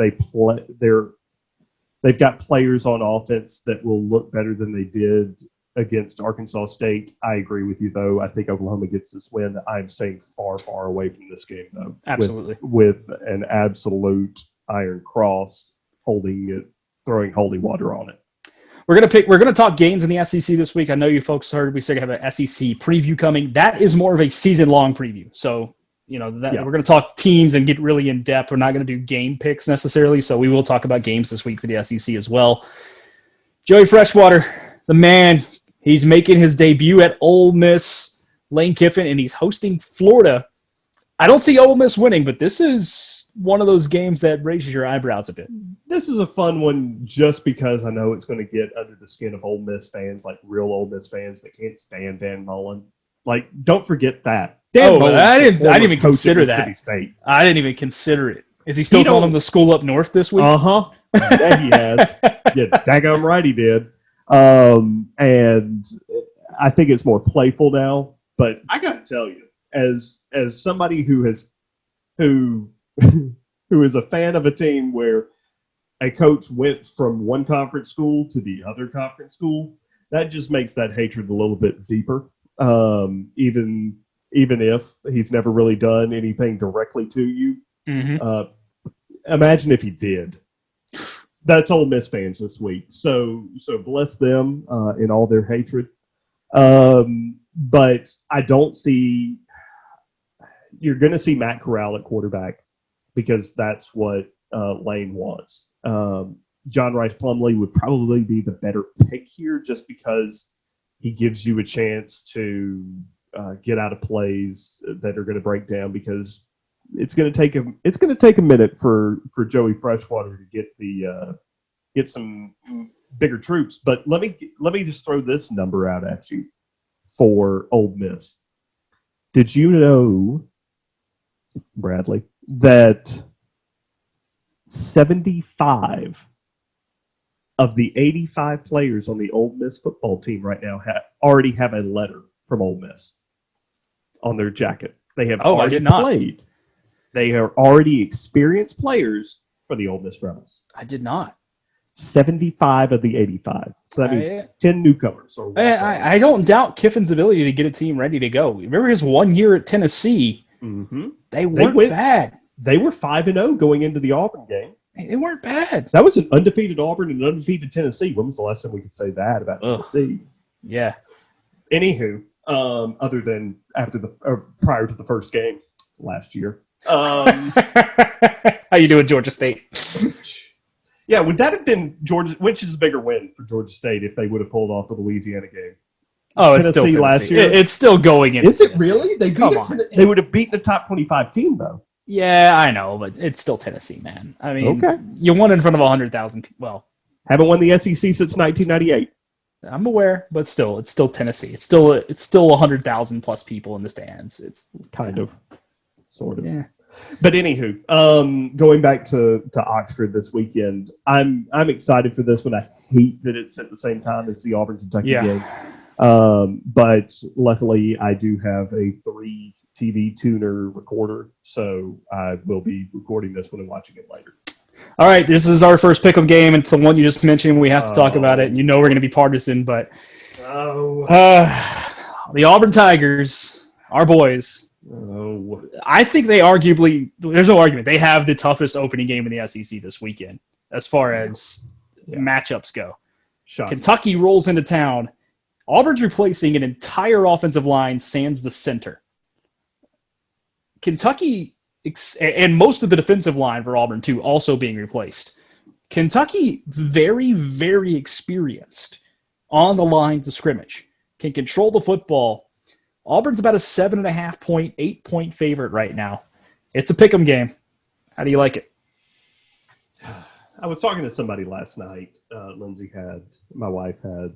Speaker 2: they've got players on offense that will look better than they did against Arkansas State. I agree with you, though. I think Oklahoma gets this win. I'm staying far, far away from this game, though.
Speaker 1: Absolutely.
Speaker 2: With an absolute iron cross throwing holy water on it.
Speaker 1: We're gonna talk games in the SEC this week. I know you folks heard we have an SEC preview coming. That is more of a season-long preview. So, we're going to talk teams and get really in depth. We're not going to do game picks necessarily. So we will talk about games this week for the SEC as well. Joey Freshwater, the man. He's making his debut at Ole Miss, Lane Kiffin, and he's hosting Florida. I don't see Ole Miss winning, but this is one of those games that raises your eyebrows a bit.
Speaker 2: This is a fun one just because I know it's going to get under the skin of Ole Miss fans, like real Ole Miss fans that can't stand Dan Mullen. Like, don't forget that.
Speaker 1: I didn't even consider that.
Speaker 2: City State.
Speaker 1: I didn't even consider it. Is he still calling the school up north this week?
Speaker 2: Uh-huh. Yeah, he has. Yeah, daggone right he did. And I think it's more playful now. But I got to tell you, as somebody who is a fan of a team where a coach went from one conference school to the other conference school, that just makes that hatred a little bit deeper. Even if he's never really done anything directly to you. Mm-hmm. Imagine if he did. That's Ole Miss fans this week. So bless them in all their hatred. But I don't see – you're going to see Matt Corral at quarterback because that's what Lane wants. John Rice Plumlee would probably be the better pick here just because he gives you a chance to get out of plays that are going to break down because it's going to take a minute for Joey Freshwater to get some bigger troops. But let me just throw this number out at you for Ole Miss. Did you know, Bradley, that 75 of the 85 players on the Ole Miss football team right now already have a letter from Ole Miss on their jacket? They have already played. They are already experienced players for the Ole Miss Rebels.
Speaker 1: I did not.
Speaker 2: 75 of the 85. So that means 10 newcomers.
Speaker 1: I don't doubt Kiffin's ability to get a team ready to go. Remember his 1 year at Tennessee?
Speaker 2: Mm-hmm.
Speaker 1: They weren't bad.
Speaker 2: They were 5-0 going into the Auburn game.
Speaker 1: They weren't bad.
Speaker 2: That was an undefeated Auburn and an undefeated Tennessee. When was the last time we could say that about Tennessee?
Speaker 1: Yeah.
Speaker 2: Anywho, other than prior to the first game last year. How
Speaker 1: you doing, Georgia State?
Speaker 2: Yeah, would that have been Georgia? Which is a bigger win for Georgia State if they would have pulled off the Louisiana game?
Speaker 1: Oh, it's still Tennessee.
Speaker 2: Last year.
Speaker 1: It's still going in.
Speaker 2: Is it really? They would have beaten a top 25 team though.
Speaker 1: Yeah, I know, but it's still Tennessee, man. I mean, you won in front of 100,000. Well,
Speaker 2: haven't won the SEC since 1998.
Speaker 1: I'm aware, but still, it's still Tennessee. It's still 100,000 plus people in the stands. It's
Speaker 2: sort of.
Speaker 1: Yeah.
Speaker 2: But anywho, going back to Oxford this weekend, I'm excited for this one. I hate that it's at the same time as the Auburn Kentucky game. But luckily, I do have a 3 TV tuner recorder, so I will be recording this one and watching it later.
Speaker 1: All right, this is our first pick'em game. It's the one you just mentioned. We have to talk about it, and you know we're going to be partisan, but the Auburn Tigers, our boys. I think they arguably, there's no argument, they have the toughest opening game in the SEC this weekend as far as matchups go.
Speaker 2: Shocking.
Speaker 1: Kentucky rolls into town. Auburn's replacing an entire offensive line, sans the center. Kentucky, and most of the defensive line for Auburn, too, also being replaced. Kentucky, very, very experienced on the lines of scrimmage, can control the football. Auburn's about a 7.5-point, 8-point favorite right now. It's a pick'em game. How do you like it?
Speaker 2: I was talking to somebody last night. My wife had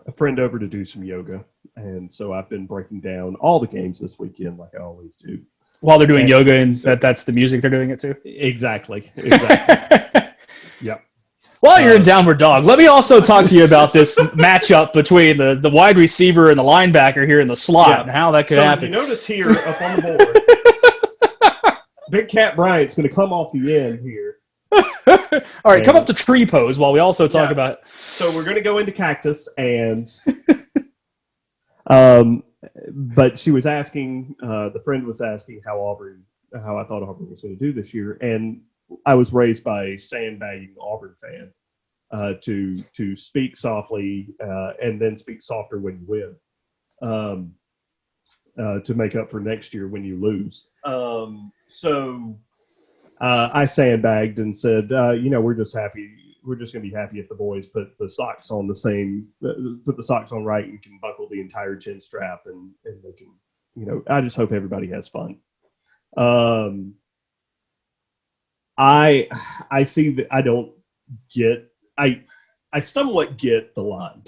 Speaker 2: a friend over to do some yoga, and so I've been breaking down all the games this weekend like I always do.
Speaker 1: While they're doing yoga, and that's the music they're doing it to?
Speaker 2: Exactly. Yep.
Speaker 1: While you're in Downward Dog, let me also talk to you about this matchup between the wide receiver and the linebacker here in the slot and how that could happen.
Speaker 2: You notice here up on the board, Big Cat Bryant's going to come off the end here.
Speaker 1: All right, come up to tree pose while we also talk about.
Speaker 2: So we're going to go into cactus, and but she was asking, the friend was asking how I thought Auburn was going to do this year, and I was raised by a sandbagging Auburn fan to speak softly and then speak softer when you win to make up for next year when you lose. So I sandbagged and said, we're just happy. We're just going to be happy if the boys put the socks on right and can buckle the entire chin strap and they can, I just hope everybody has fun. I see that I somewhat get the line.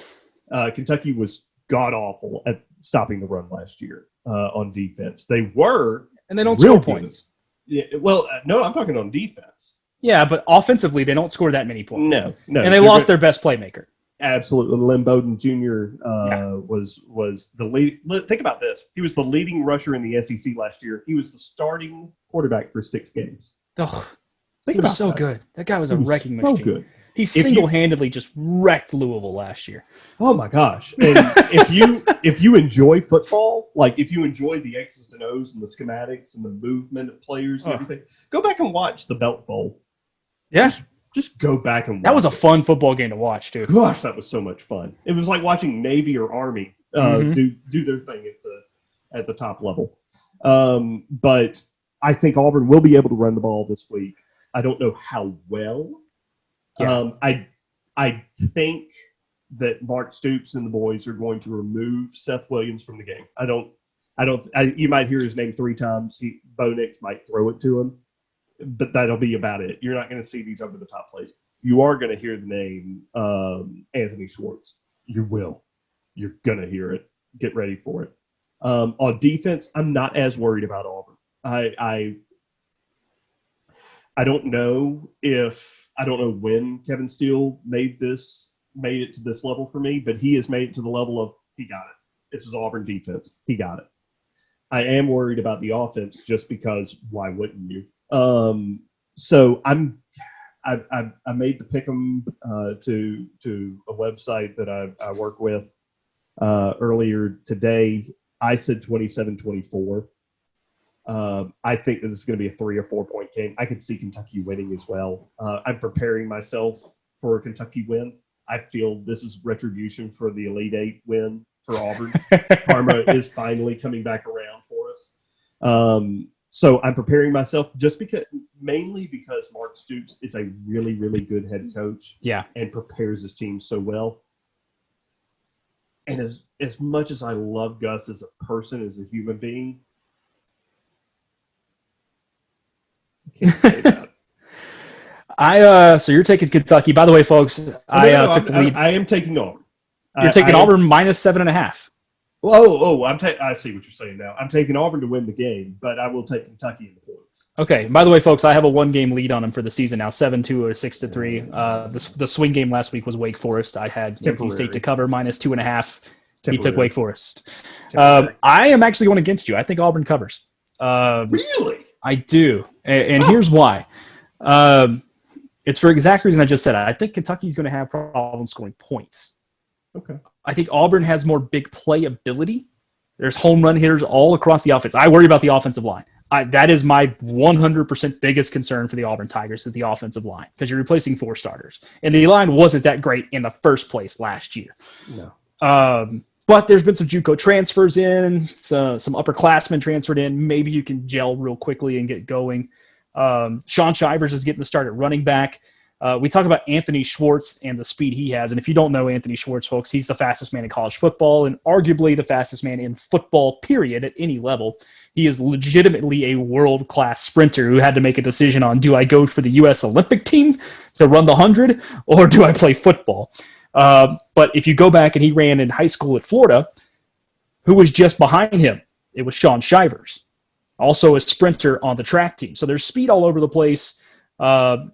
Speaker 2: Kentucky was god awful at stopping the run last year on defense. They were,
Speaker 1: and they don't score points.
Speaker 2: Yeah, well, no, I'm talking on defense.
Speaker 1: Yeah, but offensively, they don't score that many points.
Speaker 2: No.
Speaker 1: And they lost their best playmaker.
Speaker 2: Absolutely. Lynn Bowden Jr. Was the lead. Think about this. He was the leading rusher in the SEC last year. He was the starting quarterback for 6 games.
Speaker 1: Oh, he was so good. That guy was a wrecking machine.
Speaker 2: So good.
Speaker 1: He single-handedly just wrecked Louisville last year.
Speaker 2: Oh my gosh! And if you enjoy football, like if you enjoy the X's and O's and the schematics and the movement of players and everything, go back and watch the Belt Bowl.
Speaker 1: Yeah,
Speaker 2: just go back and watch.
Speaker 1: That was a fun football game to watch too.
Speaker 2: Gosh, that was so much fun. It was like watching Navy or Army do their thing at the top level. But I think Auburn will be able to run the ball this week. I don't know how well.
Speaker 1: Yeah.
Speaker 2: I think that Mark Stoops and the boys are going to remove Seth Williams from the game. You might hear his name 3 times. Bo Nix might throw it to him, but that'll be about it. You're not going to see these over the top plays. You are going to hear the name Anthony Schwartz. You will. You're going to hear it. Get ready for it. On defense, I'm not as worried about Auburn. I don't know when Kevin Steele made it to this level for me, but he has made it to the level of he got it. This is Auburn defense. He got it. I am worried about the offense just because why wouldn't you? So I'm I made the pick'em to a website that I work with earlier today. I said 27-24. I think that this is going to be a 3 or 4 point game. I could see Kentucky winning as well. I'm preparing myself for a Kentucky win. I feel this is retribution for the Elite Eight win for Auburn. Karma is finally coming back around for us. So I'm preparing myself mainly because Mark Stoops is a really, really good head coach.
Speaker 1: Yeah.
Speaker 2: And prepares his team so well. And as much as I love Gus as a person, as a human being, I can't say that.
Speaker 1: So you're taking Kentucky. By the way, folks, I took the lead.
Speaker 2: I am taking Auburn.
Speaker 1: You're taking Auburn minus 7.5.
Speaker 2: I see what you're saying now. I'm taking Auburn to win the game, but I will take Kentucky in the points.
Speaker 1: Okay. By the way, folks, I have a 1-game lead on them for the season now, 7-2 or 6-3. The swing game last week was Wake Forest. I had NC State to cover minus 2.5. He took Wake Forest. I am actually going against you. I think Auburn covers.
Speaker 2: Really?
Speaker 1: I do, and here's why. It's for exact reason I just said. I think Kentucky's going to have problems scoring points.
Speaker 2: Okay.
Speaker 1: I think Auburn has more big play ability. There's home run hitters all across the offense. I worry about the offensive line. That is my 100% biggest concern for the Auburn Tigers is the offensive line because you're replacing 4 starters. And the line wasn't that great in the first place last year.
Speaker 2: No.
Speaker 1: But there's been some JUCO transfers in, some upperclassmen transferred in. Maybe you can gel real quickly and get going. Sean Shivers is getting the start at running back. We talk about Anthony Schwartz and the speed he has. And if you don't know Anthony Schwartz, folks, he's the fastest man in college football and arguably the fastest man in football, period, at any level. He is legitimately a world-class sprinter who had to make a decision on, do I go for the U.S. Olympic team to run the 100 or do I play football? But if you go back and he ran in high school at Florida, who was just behind him? It was Sean Shivers, also a sprinter on the track team. So there's speed all over the place.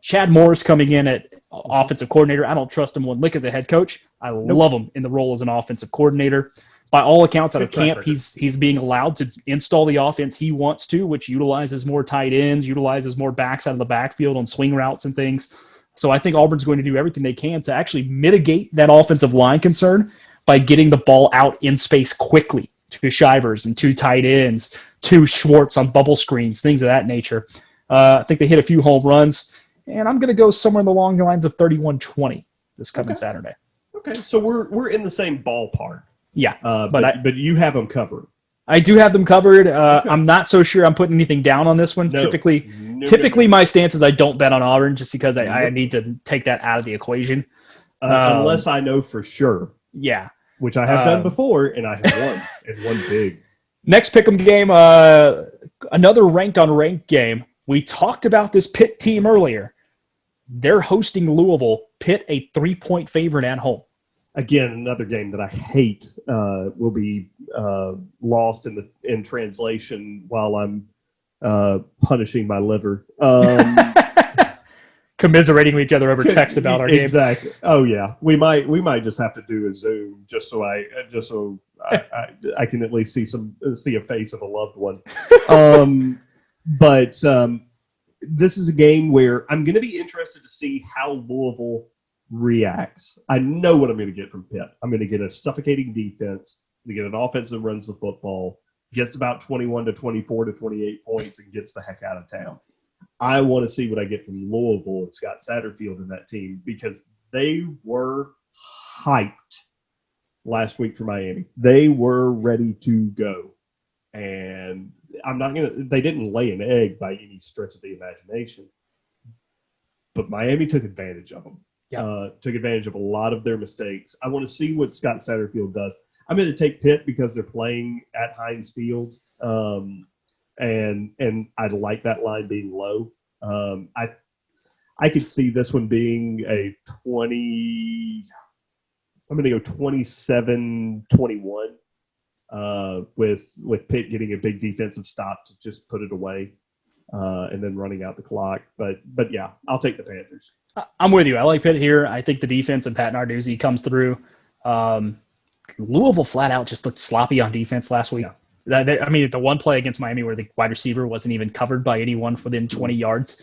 Speaker 1: Chad Morris coming in at offensive coordinator. I don't trust him one lick as a head coach. I love him in the role as an offensive coordinator. By all accounts, out of camp, he's being allowed to install the offense he wants to, which utilizes more tight ends, utilizes more backs out of the backfield on swing routes and things. So I think Auburn's going to do everything they can to actually mitigate that offensive line concern by getting the ball out in space quickly to Shivers and 2 tight ends, 2 Schwartz on bubble screens, things of that nature. I think they hit a few home runs, and I'm going to go somewhere along the lines of 31-20 this coming Saturday.
Speaker 2: Okay, so we're in the same ballpark.
Speaker 1: Yeah,
Speaker 2: but you have them covered.
Speaker 1: I do have them covered. I'm not so sure I'm putting anything down on this one.
Speaker 2: No.
Speaker 1: Typically my stance is I don't bet on Auburn just because I need to take that out of the equation.
Speaker 2: Unless I know for sure.
Speaker 1: Yeah.
Speaker 2: Which I have done before, and I have won, and won big.
Speaker 1: Next pick'em game, another ranked on ranked game. We talked about this Pitt team earlier. They're hosting Louisville. Pitt a 3-point favorite at home.
Speaker 2: Again, another game that I hate will be lost in translation while I'm punishing my liver.
Speaker 1: Commiserating with each other over text about our game.
Speaker 2: Exactly. Oh yeah, we might just have to do a Zoom just so I can at least see a face of a loved one. But this is a game where I'm going to be interested to see how Louisville reacts. I know what I'm going to get from Pitt. I'm going to get a suffocating defense. I'm going to get an offense that runs the football, gets about 21 to 24 to 28 points, and gets the heck out of town. I want to see what I get from Louisville and Scott Satterfield and that team because they were hyped last week for Miami. They were ready to go. And they didn't lay an egg by any stretch of the imagination. But Miami took advantage of them. Took advantage of a lot of their mistakes. I want to see what Scott Satterfield does. I'm going to take Pitt because they're playing at Heinz Field. And I like that line being low. I could see this one being a 20. I'm going to go 27-21 with Pitt getting a big defensive stop to just put it away and then running out the clock. But yeah, I'll take the Panthers.
Speaker 1: I'm with you. I like Pitt here. I think the defense and Pat Narduzzi comes through. Louisville flat out just looked sloppy on defense last week. Yeah. The one play against Miami where the wide receiver wasn't even covered by anyone within 20 yards.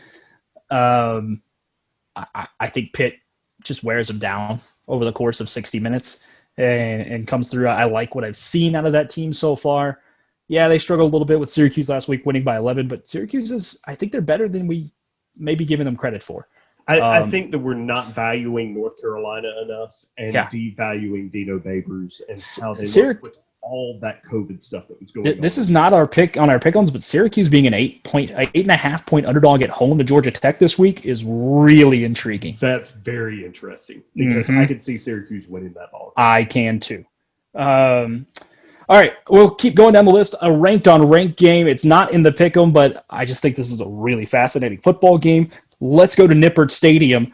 Speaker 1: I I think Pitt just wears them down over the course of 60 minutes and comes through. I like what I've seen out of that team so far. Yeah, they struggled a little bit with Syracuse last week, winning by 11, but Syracuse I think they're better than we maybe giving them credit for.
Speaker 2: I think that we're not valuing North Carolina enough and devaluing Dino Babers and how they look with all that COVID stuff that was going on.
Speaker 1: This is not our pick on our pick-ons, but Syracuse being an 8.5 point underdog at home to Georgia Tech this week is really intriguing.
Speaker 2: That's very interesting because I could see Syracuse winning that ball.
Speaker 1: I can too. All right, we'll keep going down the list. A ranked on ranked game. It's not in the pick-em, but I just think this is a really fascinating football game. Let's go to Nippert Stadium.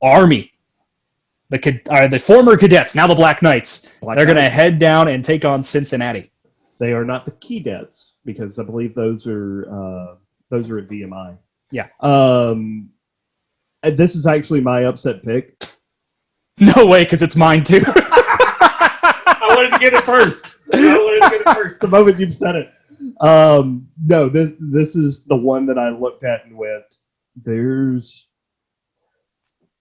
Speaker 1: Army, the former Cadets, now the Black Knights. They're going to head down and take on Cincinnati.
Speaker 2: They are not the Keydets because I believe those are at VMI.
Speaker 1: Yeah.
Speaker 2: This is actually my upset pick.
Speaker 1: No way, because it's mine too.
Speaker 2: I wanted to get it first. The moment you've said it. No, this is the one that I looked at and went,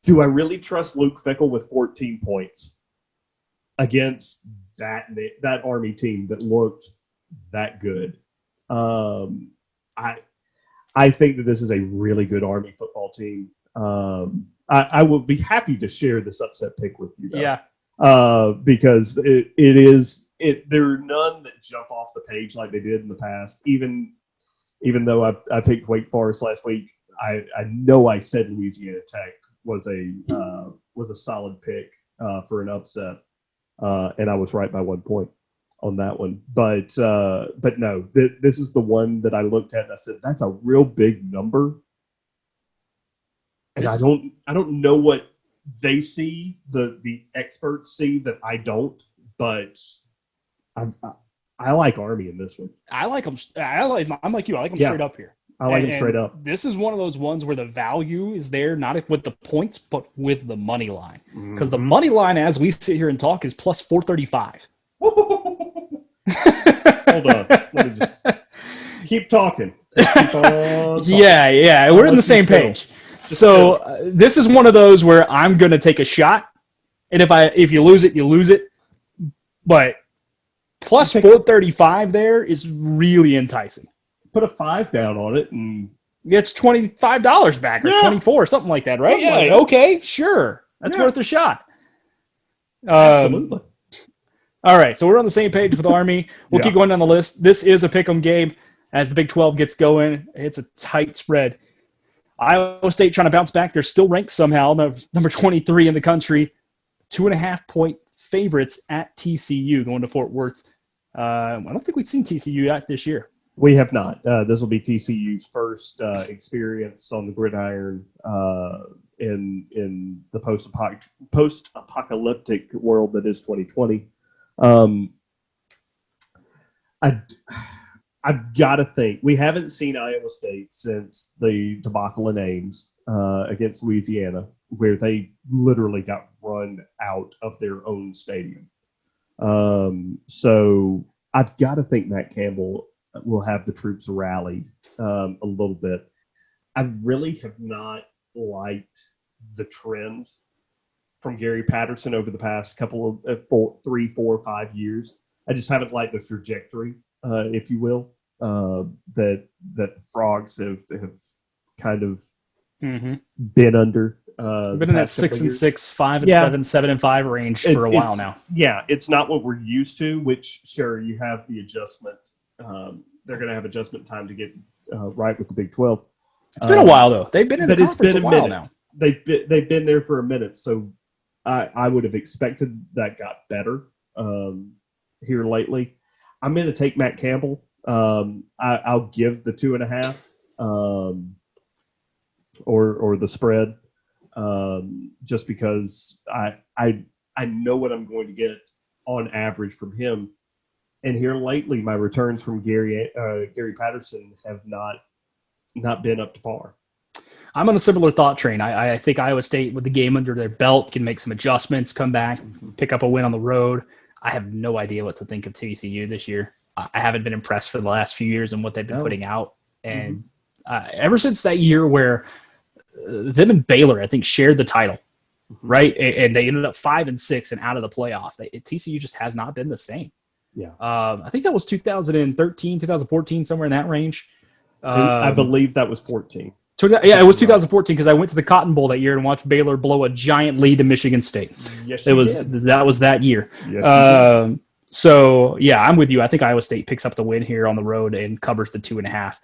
Speaker 2: do I really trust Luke Fickell with 14 points against that Army team that looked that good? I think that this is a really good Army football team. I will be happy to share this upset pick with you, though.
Speaker 1: Yeah.
Speaker 2: Because there are none that jump off the page like they did in the past. Even though I picked Wake Forest last week, I know I said Louisiana Tech was a solid pick for an upset, and I was right by 1 point on that one. But no, this is the one that I looked at and I said that's a real big number, and I don't know what they see, the experts see that I don't, but I like Army in this one.
Speaker 1: I like them. I'm like you. I like them straight up here.
Speaker 2: I like them straight up.
Speaker 1: This is one of those ones where the value is there, not with the points, but with the money line. Because the money line, as we sit here and talk, is plus 435.
Speaker 2: Hold on. Let me just keep talking.
Speaker 1: Yeah. We're in the same page. So this is one of those where I'm going to take a shot, and if you lose it, you lose it. But plus 435 there is really enticing.
Speaker 2: Put a 5 down on it, and
Speaker 1: it's $25 back or 24, something like that, right? Yeah. Okay, sure, that's worth a shot.
Speaker 2: Absolutely.
Speaker 1: All right, so we're on the same page with Army. We'll keep going down the list. This is a pick'em game as the Big 12 gets going. It's a tight spread. Iowa State trying to bounce back. They're still ranked somehow, number 23 in the country. 2.5 point favorites at TCU going to Fort Worth. I don't think we've seen TCU out this year.
Speaker 2: We have not. This will be TCU's first experience on the gridiron in the post-apocalyptic world that is 2020. I've got to think. We haven't seen Iowa State since the debacle in Ames against Louisiana, where they literally got run out of their own stadium. So I've got to think Matt Campbell will have the troops rallied a little bit. I really have not liked the trend from Gary Patterson over the past couple of 3, 4, 5 years. I just haven't liked the trajectory, if you will, that the Frogs have kind of been under.
Speaker 1: Been in that 6-6, 5-7, 7-5 range for a while now.
Speaker 2: Yeah, it's not what we're used to. Which sure, you have the adjustment. They're going to have adjustment time to get right with the Big 12.
Speaker 1: It's been a while though. They've been in the conference a while now.
Speaker 2: They've been there for a minute, so I would have expected that got better here lately. I'm going to take Matt Campbell. I'll give the 2.5 or the spread just because I know what I'm going to get on average from him. And here lately, my returns from Gary Patterson have not been up to par.
Speaker 1: I'm on a similar thought train. I think Iowa State, with the game under their belt, can make some adjustments, come back, pick up a win on the road. I have no idea what to think of TCU this year. I haven't been impressed for the last few years in what they've been putting out. And ever since that year where them and Baylor, I think, shared the title, right? And they ended up 5-6 and out of the playoff. TCU just has not been the same.
Speaker 2: Yeah.
Speaker 1: I think that was 2013, 2014, somewhere in that range.
Speaker 2: I believe that was 14.
Speaker 1: Yeah, it was 2014 because I went to the Cotton Bowl that year and watched Baylor blow a giant lead to Michigan State.
Speaker 2: Yes,
Speaker 1: that was that year.
Speaker 2: Yes,
Speaker 1: so yeah, I'm with you. I think Iowa State picks up the win here on the road and covers the 2.5.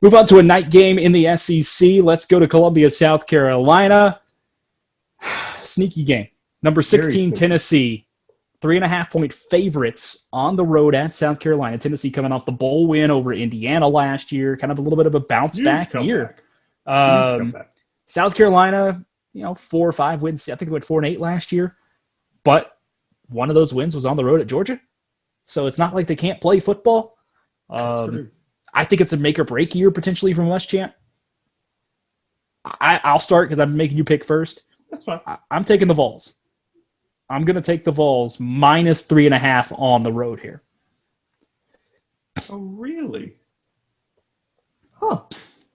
Speaker 1: Move on to a night game in the SEC. Let's go to Columbia, South Carolina. Sneaky game. Number 16, Tennessee. 3.5-point favorites on the road at South Carolina. Tennessee coming off the bowl win over Indiana last year. Kind of a little bit of a bounce back year. South Carolina, 4 or 5 wins. I think they went 4-8 last year. But one of those wins was on the road at Georgia. So it's not like they can't play football.
Speaker 2: That's true.
Speaker 1: I think it's a make or break year potentially from Muschamp. I'll start because I'm making you pick first.
Speaker 2: That's fine.
Speaker 1: I'm taking the Vols. I'm going to take the Vols minus 3.5 on the road here.
Speaker 2: Oh, really? Huh.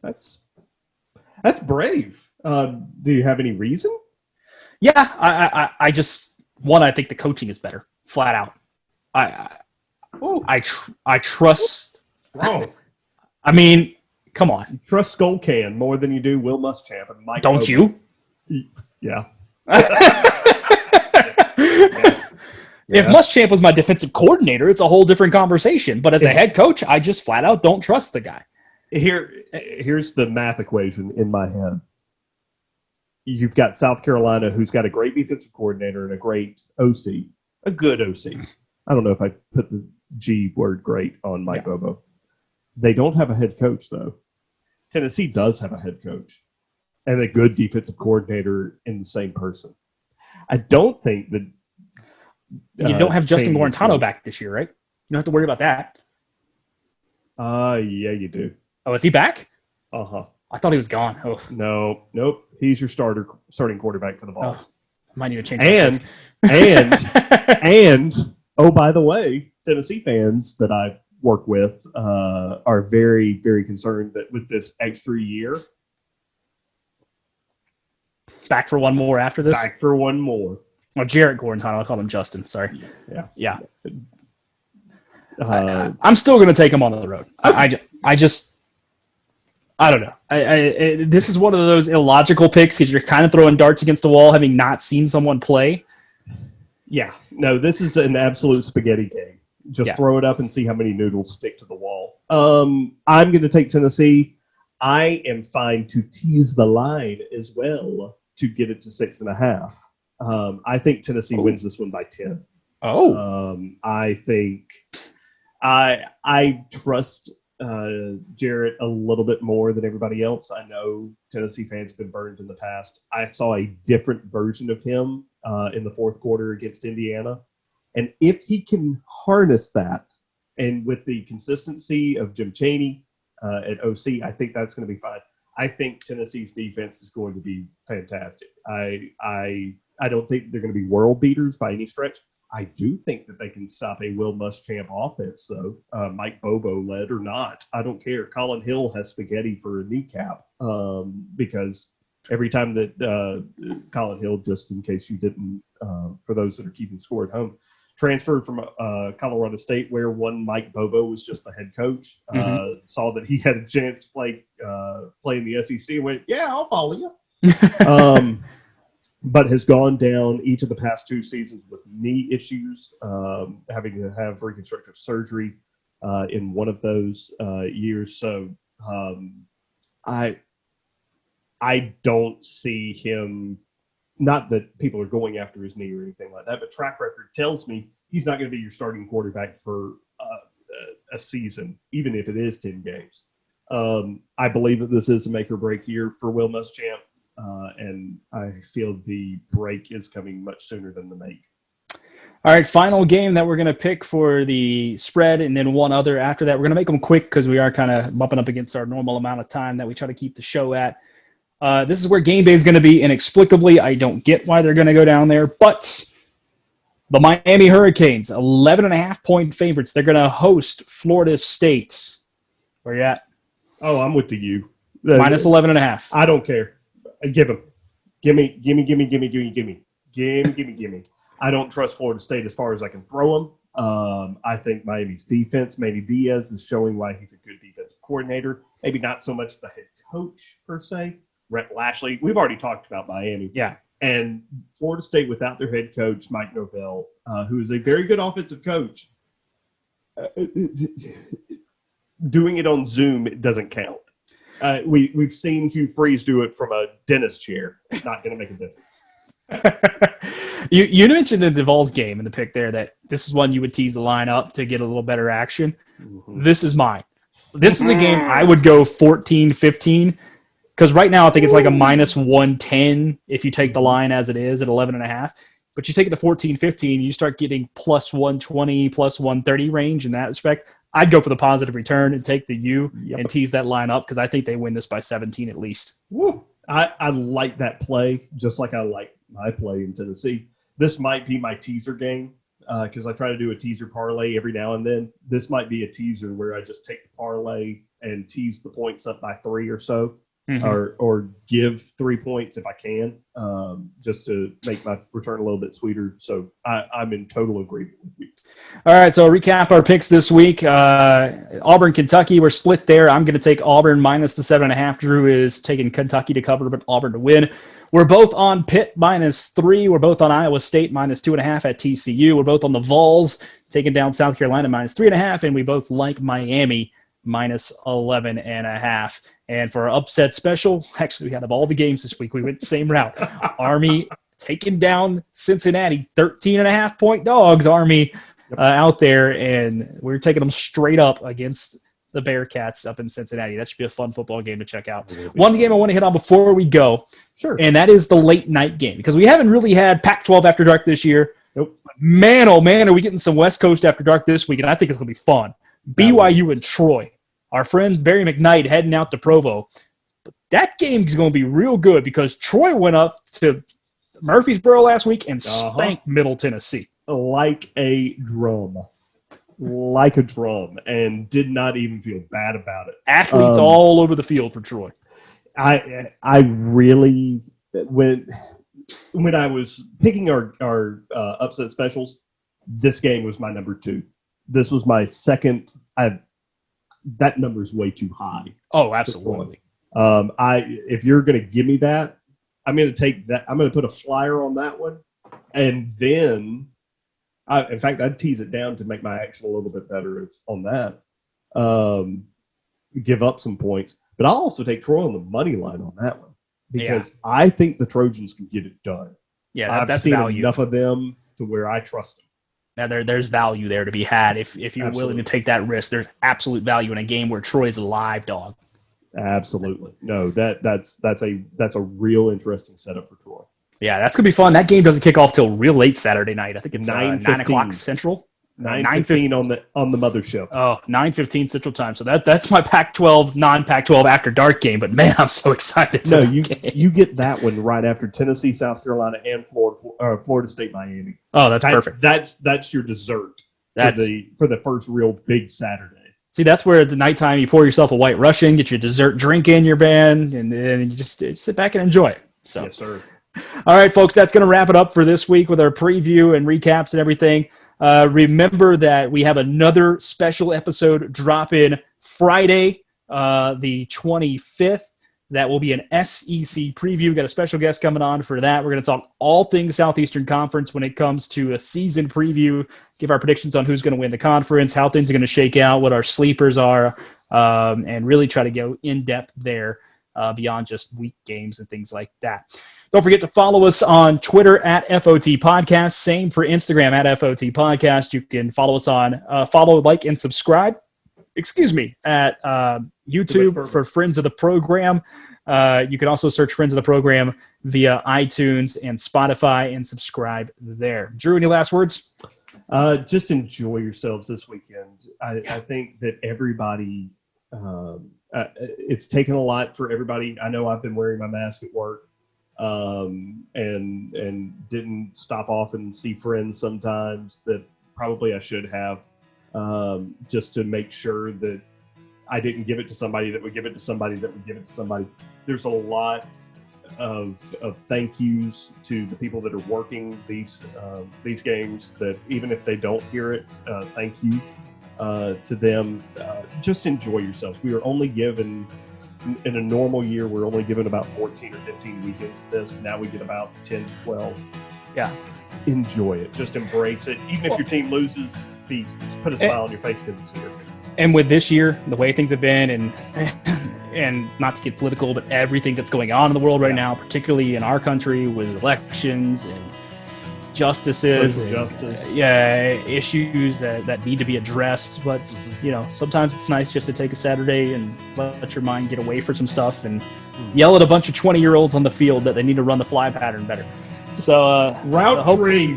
Speaker 2: That's brave. Do you have any reason?
Speaker 1: Yeah, I just I think the coaching is better, flat out. I trust.
Speaker 2: Oh,
Speaker 1: I mean, come on.
Speaker 2: You trust Skullcan more than you do Will Muschamp and Mike.
Speaker 1: Don't you?
Speaker 2: Yeah.
Speaker 1: If Muschamp was my defensive coordinator, it's a whole different conversation. But as a head coach, I just flat out don't trust the guy.
Speaker 2: Here's the math equation in my head. You've got South Carolina, who's got a great defensive coordinator and a great OC, a good OC. I don't know if I put the G word great on Mike Bobo. They don't have a head coach, though. Tennessee does have a head coach and a good defensive coordinator in the same person. I don't think that
Speaker 1: you don't have Justin Guarantano back this year, right? You don't have to worry about that.
Speaker 2: Yeah, you do.
Speaker 1: Oh, is he back?
Speaker 2: Uh-huh.
Speaker 1: I thought he was gone. Oh.
Speaker 2: Nope. He's your starting quarterback for the Vols.
Speaker 1: Might need to change.
Speaker 2: And oh, by the way, Tennessee fans that I work with are very, very concerned that with this extra year,
Speaker 1: back for one more after this.
Speaker 2: Back for one more.
Speaker 1: Oh, Jarrett Guarantano. I called him Justin. Sorry. Yeah. I'm still going to take him on the road. I don't know. This is one of those illogical picks because you're kind of throwing darts against the wall, having not seen someone play.
Speaker 2: Yeah. No, this is an absolute spaghetti game. Just throw it up and see how many noodles stick to the wall. I'm going to take Tennessee. I am fine to tease the line as well to get it to 6.5. I think Tennessee wins this one by 10. I think I trust Jarrett a little bit more than everybody else. I know Tennessee fans have been burned in the past. I saw a different version of him in the fourth quarter against Indiana. And if he can harness that, and with the consistency of Jim Chaney at OC, I think that's going to be fine. I think Tennessee's defense is going to be fantastic. I don't think they're going to be world beaters by any stretch. I do think that they can stop a Will Muschamp offense, though, Mike Bobo led or not. I don't care. Colin Hill has spaghetti for a kneecap because every time that Colin Hill, just in case you didn't, for those that are keeping score at home, transferred from Colorado State, where one Mike Bobo was just the head coach, saw that he had a chance to play in the SEC and went, yeah, I'll follow you. But has gone down each of the past 2 seasons with knee issues, having to have reconstructive surgery in one of those years. So I don't see him, not that people are going after his knee or anything like that, but track record tells me he's not going to be your starting quarterback for a season, even if it is 10 games. I believe that this is a make or break year for Will Muschamp. And I feel the break is coming much sooner than the make.
Speaker 1: All right, final game that we're going to pick for the spread, and then one other after that. We're going to make them quick because we are kind of bumping up against our normal amount of time that we try to keep the show at. This is where game day is going to be. Inexplicably, I don't get why they're going to go down there, but the Miami Hurricanes, 11.5-point favorites. They're going to host Florida State. Where you at?
Speaker 2: Oh, I'm with the U.
Speaker 1: Minus 11.5.
Speaker 2: I don't care. Give him. Gimme. I don't trust Florida State as far as I can throw them. I think Miami's defense, maybe Diaz is showing why he's a good defensive coordinator. Maybe not so much the head coach per se. Rhett Lashley. We've already talked about Miami.
Speaker 1: Yeah.
Speaker 2: And Florida State without their head coach, Mike Norvell, who is a very good offensive coach, doing it on Zoom, it doesn't count. We've seen Hugh Freeze do it from a dentist chair. It's not going to make a difference.
Speaker 1: You mentioned in the Vols game in the pick there that this is one you would tease the line up to get a little better action. Mm-hmm. This is mine. This is a game I would go 14-15 because right now I think it's like a minus 110 if you take the line as it is at 11.5. But you take it to 14-15, you start getting plus 120, plus 130 range in that respect. I'd go for the positive return and take the U and tease that line up because I think they win this by 17 at least.
Speaker 2: Woo. I like that play just like I like my play in Tennessee. This might be my teaser game because I try to do a teaser parlay every now and then. This might be a teaser where I just take the parlay and tease the points up by 3 or so. Mm-hmm. Or give 3 points if I can, just to make my return a little bit sweeter. So I'm in total agreement with you.
Speaker 1: All right, so recap our picks this week. Auburn, Kentucky, we're split there. I'm going to take Auburn minus the 7.5. Drew is taking Kentucky to cover, but Auburn to win. We're both on Pitt minus 3. We're both on Iowa State minus 2.5 at TCU. We're both on the Vols taking down South Carolina minus 3.5, and we both like Miami minus 11.5. And for our upset special, actually, we had of all the games this week, we went the same route. Army taking down Cincinnati, 13.5-point dogs, Army out there, and we're taking them straight up against the Bearcats up in Cincinnati. That should be a fun football game to check out. One game I want to hit on before we go, and that is the late night game, because we haven't really had Pac-12 After Dark this year.
Speaker 2: Nope.
Speaker 1: Man, oh man, are we getting some West Coast After Dark this week, and I think it's going to be fun. BYU and Troy. Our friend Barry McKnight heading out to Provo. But that game is going to be real good because Troy went up to Murfreesboro last week and spanked Middle Tennessee.
Speaker 2: Like a drum, and did not even feel bad about it.
Speaker 1: Athletes all over the field for Troy.
Speaker 2: I really, when I was picking our upset specials, this game was my number 2. This was my second. That number is way too high.
Speaker 1: Oh, absolutely.
Speaker 2: If you're going to give me that, I'm going to take that. I'm going to put a flyer on that one, and then, in fact, I'd tease it down to make my action a little bit better on that. Give up some points, but I'll also take Troy on the money line on that one because I think the Trojans can get it done.
Speaker 1: Yeah,
Speaker 2: I've
Speaker 1: that's
Speaker 2: seen
Speaker 1: value.
Speaker 2: enough of them to where I trust them.
Speaker 1: Now, there's value there to be had if you're willing to take that risk. There's absolute value in a game where Troy's a live dog.
Speaker 2: Absolutely. No, that's a real interesting setup for Troy.
Speaker 1: Yeah, that's gonna be fun. That game doesn't kick off till real late Saturday night. I think it's 9 o'clock Central.
Speaker 2: 9:15 on the mothership.
Speaker 1: Oh, 9:15 Central Time. So that's my Pac-12, non-Pac-12 After Dark game. But man, I'm so excited.
Speaker 2: No, you get that one right after Tennessee, South Carolina, and Florida State, Miami.
Speaker 1: Oh, that's perfect.
Speaker 2: That's your dessert for the first real big Saturday.
Speaker 1: See, that's where at the nighttime you pour yourself a White Russian, get your dessert drink in your band, and then you just sit back and enjoy it. So.
Speaker 2: Yes, sir.
Speaker 1: All right, folks, that's going to wrap it up for this week with our preview and recaps and everything. Remember that we have another special episode drop in Friday, the 25th. That will be an SEC preview. We've got a special guest coming on for that. We're going to talk all things Southeastern Conference when it comes to a season preview, give our predictions on who's going to win the conference, how things are going to shake out, what our sleepers are, and really try to go in-depth there beyond just week games and things like that. Don't forget to follow us on Twitter at FOT Podcast. Same for Instagram at FOT Podcast. You can follow us on follow, like, and subscribe. At YouTube for Friends of the Program. You can also search Friends of the Program via iTunes and Spotify and subscribe there. Drew, any last words?
Speaker 2: Just enjoy yourselves this weekend. I think that everybody, it's taken a lot for everybody. I know I've been wearing my mask at work. And didn't stop off and see friends sometimes that probably I should have, just to make sure that I didn't give it to somebody that would give it to somebody that would give it to somebody. There's a lot of thank yous to the people that are working these games, that even if they don't hear it, thank you to them. Just enjoy yourselves. We are only given, in a normal year, we're only given about 14 or 15 weekends of this. Now we get about 10 to 12.
Speaker 1: Yeah.
Speaker 2: Enjoy it. Just embrace it. Even if your team loses, put a smile on your face because it's here.
Speaker 1: And with this year, the way things have been, and not to get political, but everything that's going on in the world right now, particularly in our country with elections and justices, issues that need to be addressed. But sometimes it's nice just to take a Saturday and let your mind get away for some stuff and yell at a bunch of 20-year-olds on the field that they need to run the fly pattern better. So
Speaker 2: route three.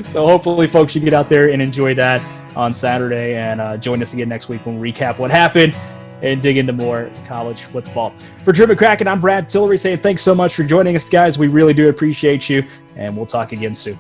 Speaker 1: So hopefully, folks, you get out there and enjoy that on Saturday, and join us again next week when we recap what happened and dig into more college football. For Drew McCracken, I'm Brad Tillery saying thanks so much for joining us, guys. We really do appreciate you, and we'll talk again soon.